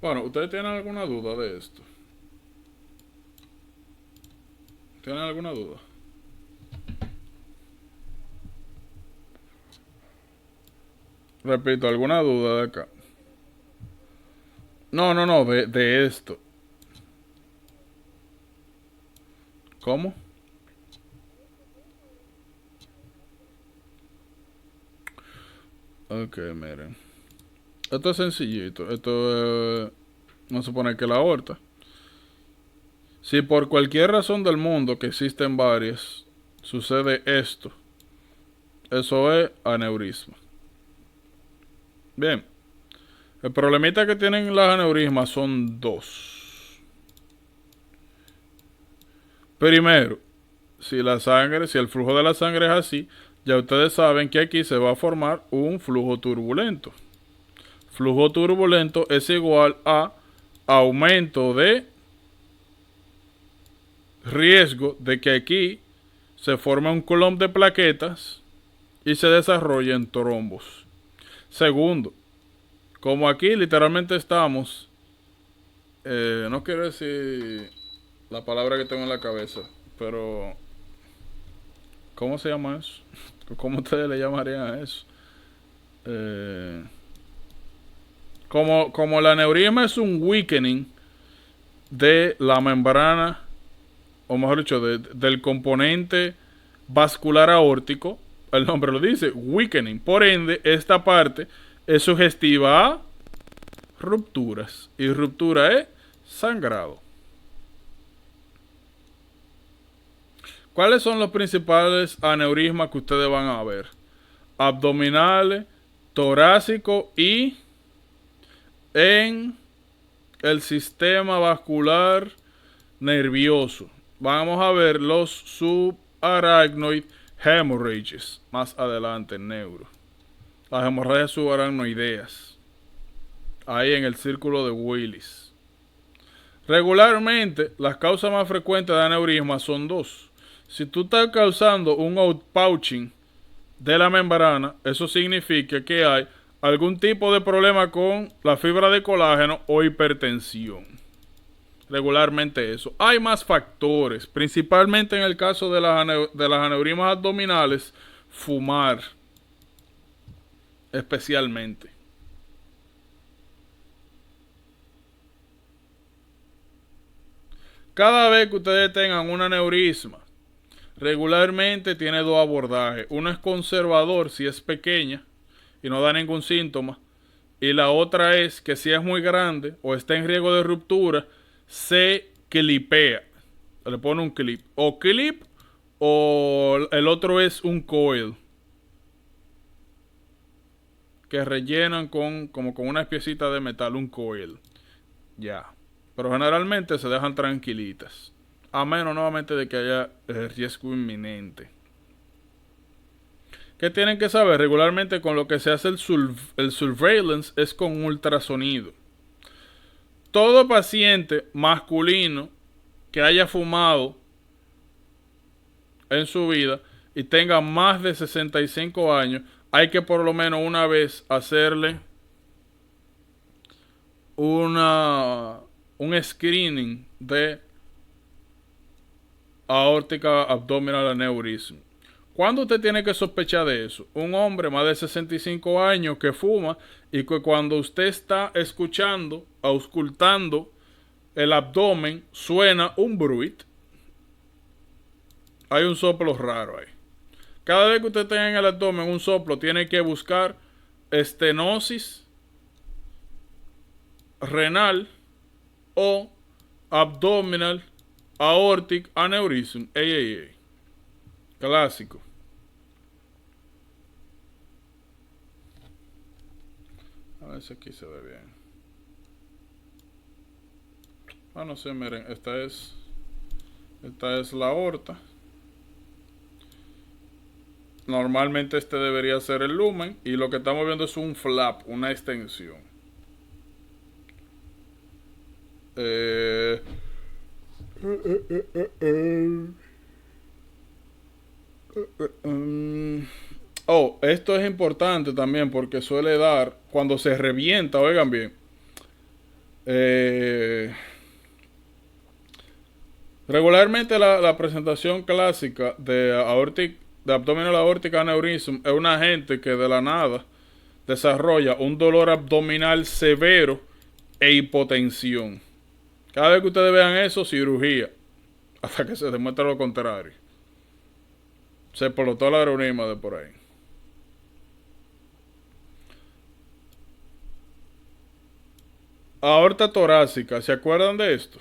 Bueno, ¿ustedes tienen alguna duda de esto? ¿Tienen alguna duda? Repito, ¿alguna duda de acá? No, de esto. ¿Cómo? Ok, miren. Esto es sencillito. Esto no supone que la aorta. Si por cualquier razón del mundo, que existen varias, sucede esto, eso es aneurisma. Bien. El problemita que tienen las aneurismas son dos. Primero, si el flujo de la sangre es así, ya ustedes saben que aquí se va a formar un flujo turbulento. Flujo turbulento es igual a aumento de riesgo de que aquí se forme un colón de plaquetas y se desarrollen trombos. Segundo, como aquí literalmente estamos, no quiero decir la palabra que tengo en la cabeza, pero ¿cómo se llama eso? ¿Cómo ustedes le llamarían a eso? Como el aneurisma es un weakening de la membrana, o mejor dicho, del componente vascular aórtico, el nombre lo dice, weakening. Por ende, esta parte es sugestiva a rupturas. Y ruptura es sangrado. ¿Cuáles son los principales aneurismas que ustedes van a ver? Abdominales, torácico y en el sistema vascular nervioso. Vamos a ver los subarachnoid hemorrhages más adelante en neuro. Las hemorragias subaracnoideas. Ahí en el círculo de Willis. Regularmente, las causas más frecuentes de aneurisma son dos. Si tú estás causando un outpouching de la membrana, eso significa que hay algún tipo de problema con la fibra de colágeno o hipertensión. Regularmente eso. Hay más factores, principalmente en el caso de las aneurismas abdominales, fumar, especialmente. Cada vez que ustedes tengan un aneurisma, regularmente tiene dos abordajes. Uno es conservador si es pequeña y no da ningún síntoma. Y la otra es que si es muy grande o está en riesgo de ruptura, se clipea. Le pone un clip. O clip o el otro es un coil. Que rellenan como con una piecita de metal, un coil. Ya. Pero generalmente se dejan tranquilitas. A menos nuevamente de que haya riesgo inminente. ¿Qué tienen que saber? Regularmente con lo que se hace el surveillance es con ultrasonido. Todo paciente masculino que haya fumado en su vida y tenga más de 65 años, hay que por lo menos una vez hacerle un screening de aórtica abdominal aneurism. ¿Cuándo usted tiene que sospechar de eso? Un hombre más de 65 años que fuma y que cuando usted está escuchando, auscultando el abdomen, suena un bruit. Hay un soplo raro ahí. Cada vez que usted tenga en el abdomen un soplo, tiene que buscar estenosis renal o abdominal aortic aneurysm. Ey, ey, ey. Clásico. A ver si aquí se ve bien. Ah, no sé, miren, esta es la aorta. Normalmente este debería ser el lumen y lo que estamos viendo es un flap, una extensión. Oh, esto es importante también porque suele dar cuando se revienta, oigan bien. Regularmente la presentación clásica de abdominal aortic aneurysm es una gente que de la nada desarrolla un dolor abdominal severo e hipotensión. Cada vez que ustedes vean eso, cirugía, hasta que se demuestre lo contrario. Se explotó la aeronima de por ahí. Aorta torácica, ¿se acuerdan de esto?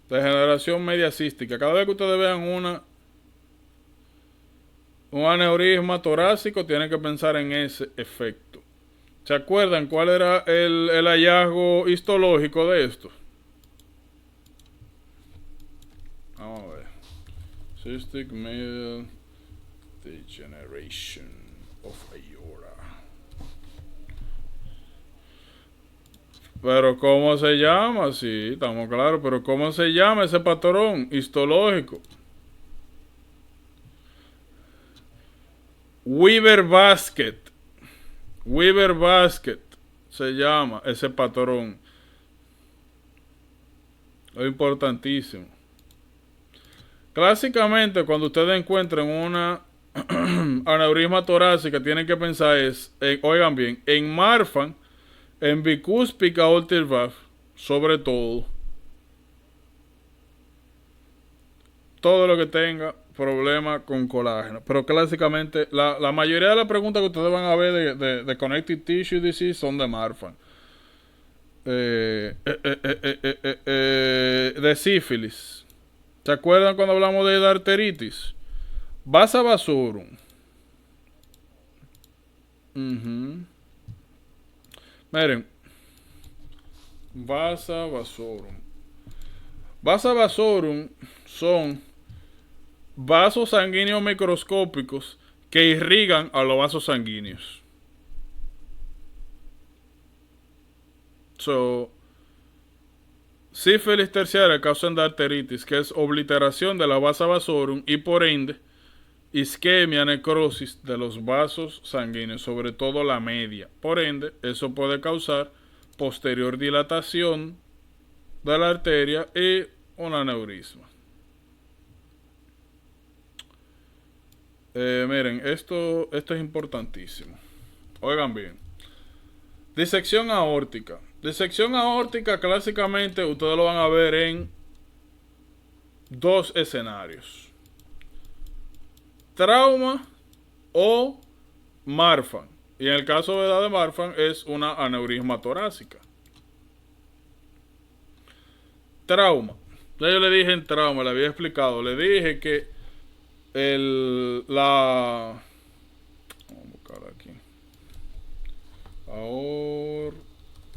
Degeneración media cística. Cada vez que ustedes vean un aneurisma torácico, tienen que pensar en ese efecto. ¿Se acuerdan cuál era el hallazgo histológico de esto? Vamos a ver. Cystic medial degeneration of aorta. Pero ¿cómo se llama? Sí, estamos claros, pero ¿cómo se llama ese patrón histológico? Weaver basket. Weaver basket se llama ese patrón. Es importantísimo. Clásicamente, cuando ustedes encuentren una aneurisma torácica, tienen que pensar oigan bien, en Marfan, en bicuspid aortic valve, sobre todo lo que tenga problema con colágeno. Pero clásicamente, la mayoría de las preguntas que ustedes van a ver de connective tissue disease son de Marfan. De sífilis. ¿Se acuerdan cuando hablamos de arteritis? Vasa vasorum. Miren. Vasa vasorum. Vasa vasorum son vasos sanguíneos microscópicos que irrigan a los vasos sanguíneos. Sífilis terciaria causa de arteritis, que es obliteración de la vasa vasorum y por ende isquemia, necrosis de los vasos sanguíneos, sobre todo la media. Por ende, eso puede causar posterior dilatación de la arteria y un aneurisma. Miren, esto es importantísimo. Oigan bien. Disección aórtica. Disección aórtica clásicamente ustedes lo van a ver en dos escenarios. Trauma o Marfan. Y en el caso de Marfan es una aneurisma torácica. Trauma. Ya yo le dije en trauma, le había explicado. Le dije que vamos a buscar aquí.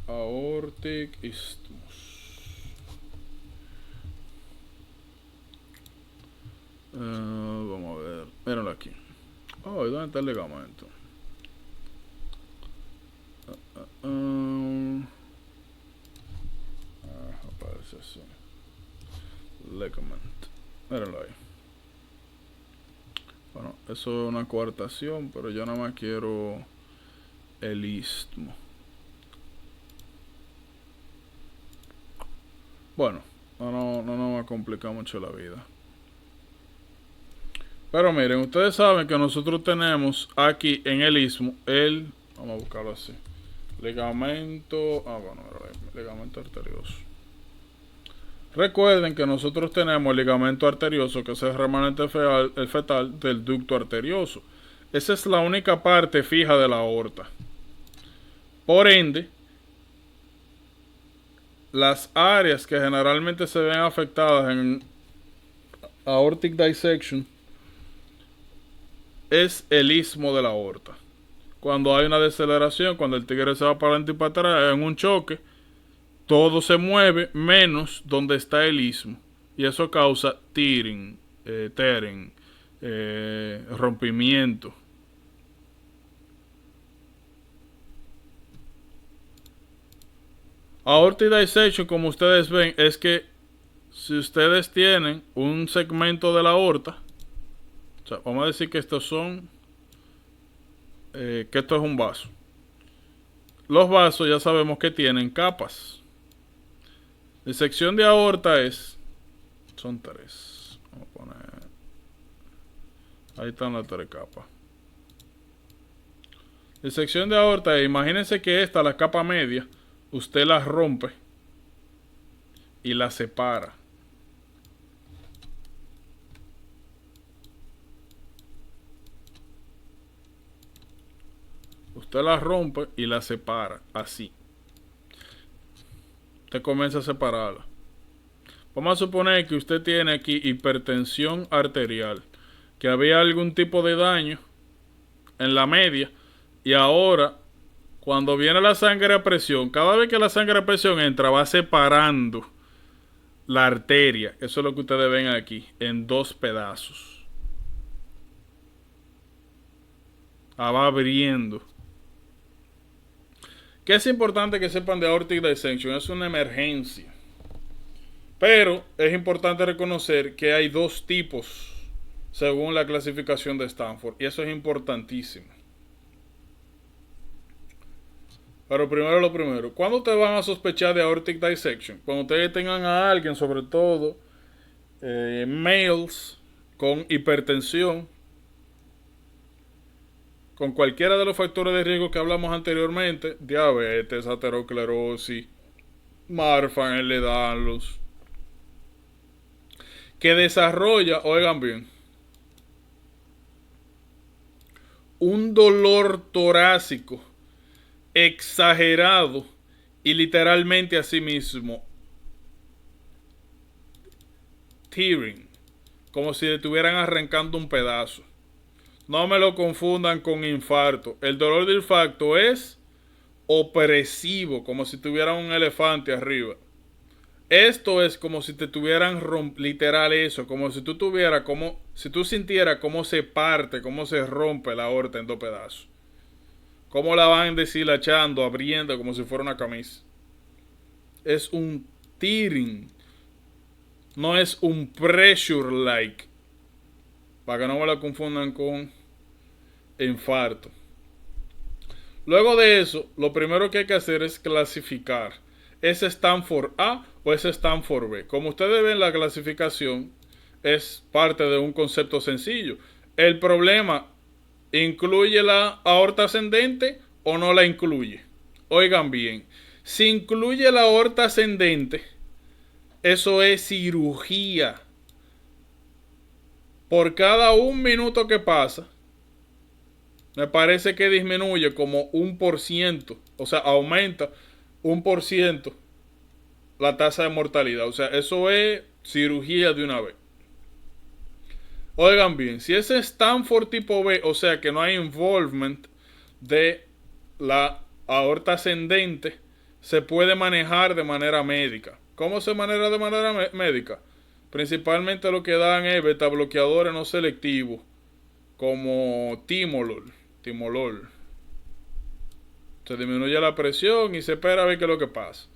Aortic isthmus. Vamos a ver. Míralo aquí. Oh, ¿y dónde está el ligamento? Aparece así. Ligament. Míralo ahí. Bueno, eso es una coartación, pero yo nada más quiero el istmo. Bueno, no me va a complicar mucho la vida. Pero miren, ustedes saben que nosotros tenemos aquí en el istmo vamos a buscarlo así, ligamento, ligamento arterioso. Recuerden que nosotros tenemos el ligamento arterioso, que es el remanente fetal del ducto arterioso. Esa es la única parte fija de la aorta. Por ende, las áreas que generalmente se ven afectadas en aortic dissection es el istmo de la aorta. Cuando hay una deceleración, cuando el tigre se va para adelante y para atrás en un choque, todo se mueve menos donde está el istmo. Y eso causa tearing, rompimiento. Aortic dissection, como ustedes ven, es que si ustedes tienen un segmento de la aorta, o sea, vamos a decir que estos son, que esto es un vaso. Los vasos ya sabemos que tienen capas. Disección de aorta son 3. Vamos a poner, ahí están las 3 capas. Disección de aorta, imagínense que esta, la capa media, usted la rompe y la separa. Usted la rompe y la separa, así. Usted comienza a separarla. Vamos a suponer que usted tiene aquí hipertensión arterial, que había algún tipo de daño en la media, y ahora, cuando viene la sangre a presión, cada vez que la sangre a presión entra, va separando la arteria. Eso es lo que ustedes ven aquí, en 2 pedazos. Va abriendo. Que es importante que sepan de aortic dissection, es una emergencia. Pero es importante reconocer que hay 2 tipos según la clasificación de Stanford, y eso es importantísimo. Pero primero lo primero, ¿cuándo ustedes van a sospechar de aortic dissection? Cuando ustedes tengan a alguien, sobre todo males con hipertensión, con cualquiera de los factores de riesgo que hablamos anteriormente, diabetes, aterosclerosis, Marfan, Ehlers-Danlos, que desarrolla, oigan bien, un dolor torácico exagerado y literalmente así mismo tearing, como si le estuvieran arrancando un pedazo. No me lo confundan con infarto. El dolor de infarto es opresivo, como si tuvieran un elefante arriba. Esto es como si te tuvieran literal eso, como si tú tuvieras, como si tú sintieras cómo se parte, cómo se rompe la aorta en 2 pedazos. Cómo la van deshilachando, abriendo como si fuera una camisa. Es un tearing. No es un pressure like. Para que no me la confundan con infarto. Luego de eso, lo primero que hay que hacer es clasificar. ¿Es Stanford A o es Stanford B? Como ustedes ven, la clasificación es parte de un concepto sencillo. El problema, ¿incluye la aorta ascendente o no la incluye? Oigan bien, si incluye la aorta ascendente, eso es cirugía. Por cada 1 minuto que pasa, me parece que disminuye como 1%, o sea, aumenta 1% la tasa de mortalidad. O sea, eso es cirugía de una vez. Oigan bien, si es Stanford tipo B, o sea que no hay involvement de la aorta ascendente, se puede manejar de manera médica. ¿Cómo se maneja de manera médica? Principalmente lo que dan es beta bloqueadores no selectivos, como timolol. Se disminuye la presión y se espera a ver qué es lo que pasa.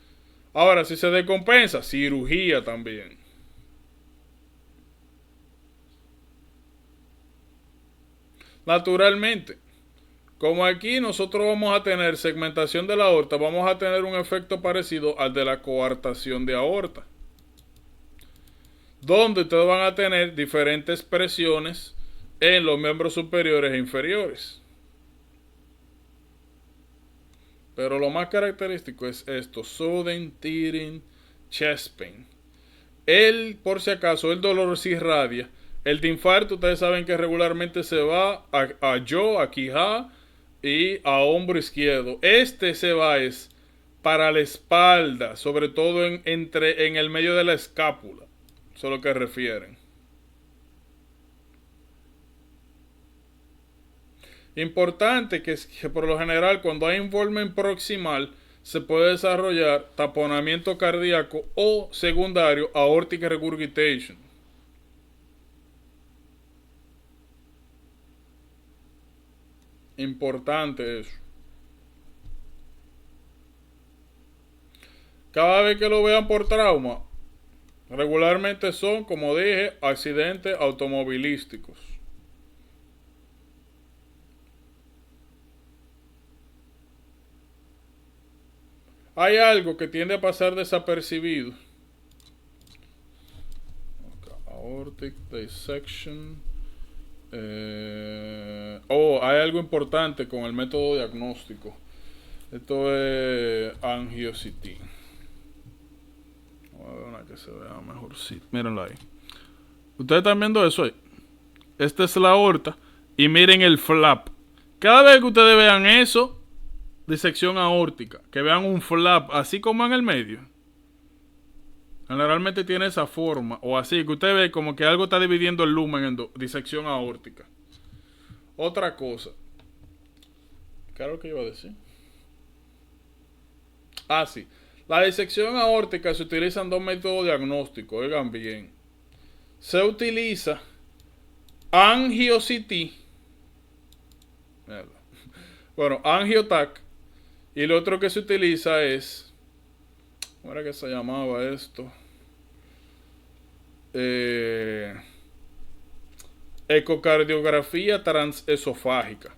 Ahora, si se descompensa, cirugía también. Naturalmente, como aquí nosotros vamos a tener segmentación de la aorta, vamos a tener un efecto parecido al de la coartación de aorta, donde ustedes van a tener diferentes presiones en los miembros superiores e inferiores. Pero lo más característico es esto: sudden, tearing, chest pain. Por si acaso, el dolor se irradia. El de infarto, ustedes saben que regularmente se va a jaw, a quijá y a hombro izquierdo. Este se va es para la espalda, sobre todo en el medio de la escápula. Eso es lo que refieren. Importante que por lo general cuando hay involvement proximal se puede desarrollar taponamiento cardíaco o secundario aortic regurgitation. Importante eso. Cada vez que lo vean por trauma, regularmente son, como dije, accidentes automovilísticos. Hay algo que tiende a pasar desapercibido. Aortic dissection. Hay algo importante con el método diagnóstico. Esto es angiosity. Vamos a ver una que se vea mejor. Sí, mírenlo ahí. Ustedes están viendo eso ahí. Esta es la aorta. Y miren el flap. Cada vez que ustedes vean eso, disección aórtica, que vean un flap así como en el medio, generalmente tiene esa forma, o así, que usted ve como que algo está dividiendo el lumen en disección aórtica. Otra cosa, ¿qué era lo que iba a decir? Sí, la disección aórtica se utiliza en dos métodos diagnósticos, oigan bien. Se utiliza angiosity, angiotac. Y lo otro que se utiliza es, ¿cómo era que se llamaba esto? Ecocardiografía transesofágica.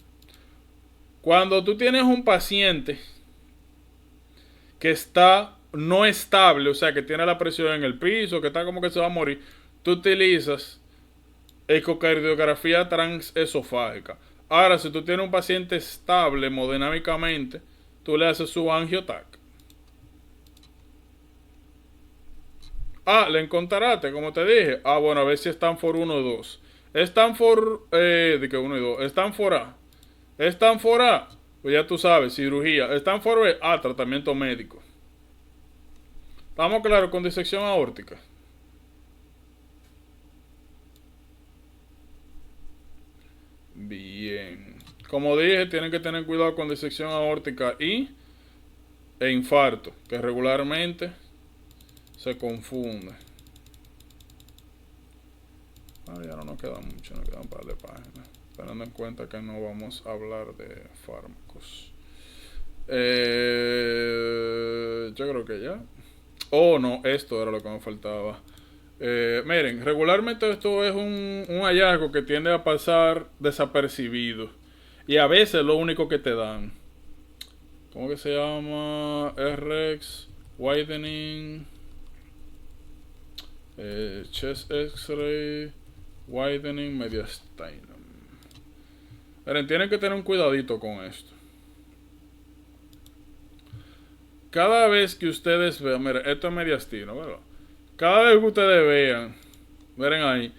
Cuando tú tienes un paciente que está no estable, o sea, que tiene la presión en el piso, que está como que se va a morir, tú utilizas ecocardiografía transesofágica. Ahora, si tú tienes un paciente estable hemodinámicamente, tú le haces su angiotac. Le encontraste, como te dije. Bueno, a ver si Stanford 1 o 2. Stanford, de que 1 y 2. Stanford A. Stanford A, pues ya tú sabes, cirugía. Stanford B, tratamiento médico. ¿Estamos claros con disección aórtica? Bien. Como dije, tienen que tener cuidado con disección aórtica e infarto, que regularmente se confunde. Ya no nos queda mucho, nos quedan un par de páginas, teniendo en cuenta que no vamos a hablar de fármacos. Yo creo que ya. No, esto era lo que me faltaba. Miren, regularmente esto es un hallazgo que tiende a pasar desapercibido. Y a veces lo único que te dan. ¿Cómo que se llama? RX, widening, chest x-ray, widening, mediastinum. Miren, tienen que tener un cuidadito con esto. Cada vez que ustedes vean, miren, esto es mediastino, ¿verdad? Cada vez que ustedes vean, miren ahí,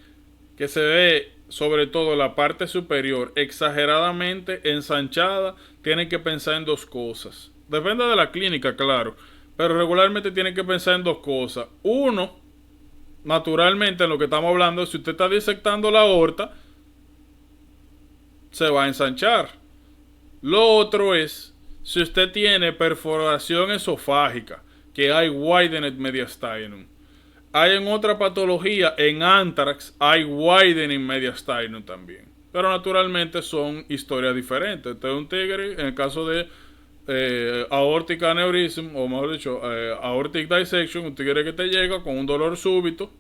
que se ve sobre todo la parte superior exageradamente ensanchada, tienen que pensar en dos cosas. Depende de la clínica, claro, pero regularmente tienen que pensar en dos cosas. Uno, naturalmente en lo que estamos hablando, si usted está disectando la aorta, se va a ensanchar. Lo otro es, si usted tiene perforación esofágica, que hay widened mediastinum. Hay en otra patología, en anthrax, hay widening mediastinum también. Pero naturalmente son historias diferentes. Este es un tigre, en el caso de aortic aneurysm, o mejor dicho, aortic dissection, un tigre que te llega con un dolor súbito.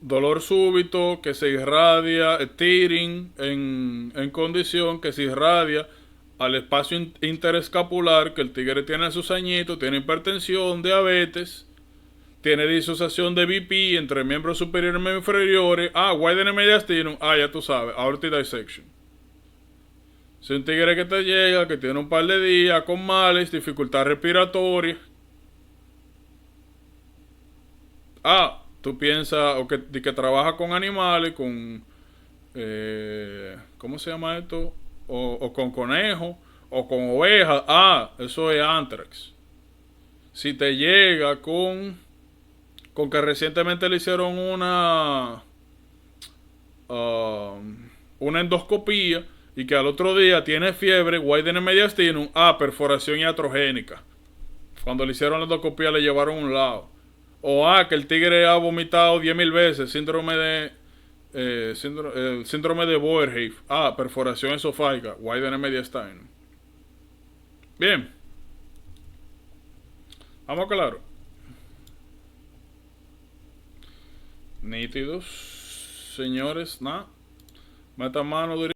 Dolor súbito que se irradia, tearing en condición que se irradia al espacio interescapular, que el tigre tiene sus añitos, tiene hipertensión, diabetes, tiene disociación de BP entre miembros superiores y miembros inferiores. Widening mediastinum. Ya tú sabes, aortic dissection. Si un tigre que te llega, que tiene un par de días con males, dificultad respiratoria. Tú piensas, o que trabaja con animales, con... ¿cómo se llama esto? O con conejos, o con ovejas. Eso es anthrax. Si te llega con que recientemente le hicieron una endoscopía y que al otro día tiene fiebre, widening mediastinum, perforación iatrogénica. Cuando le hicieron la endoscopía le llevaron a un lado. O que el tigre ha vomitado 10.000 veces, síndrome de Boerhaave. Perforación esofágica, widening mediastinum. Bien. Vamos claro. Nítidos, señores, nada. Meta mano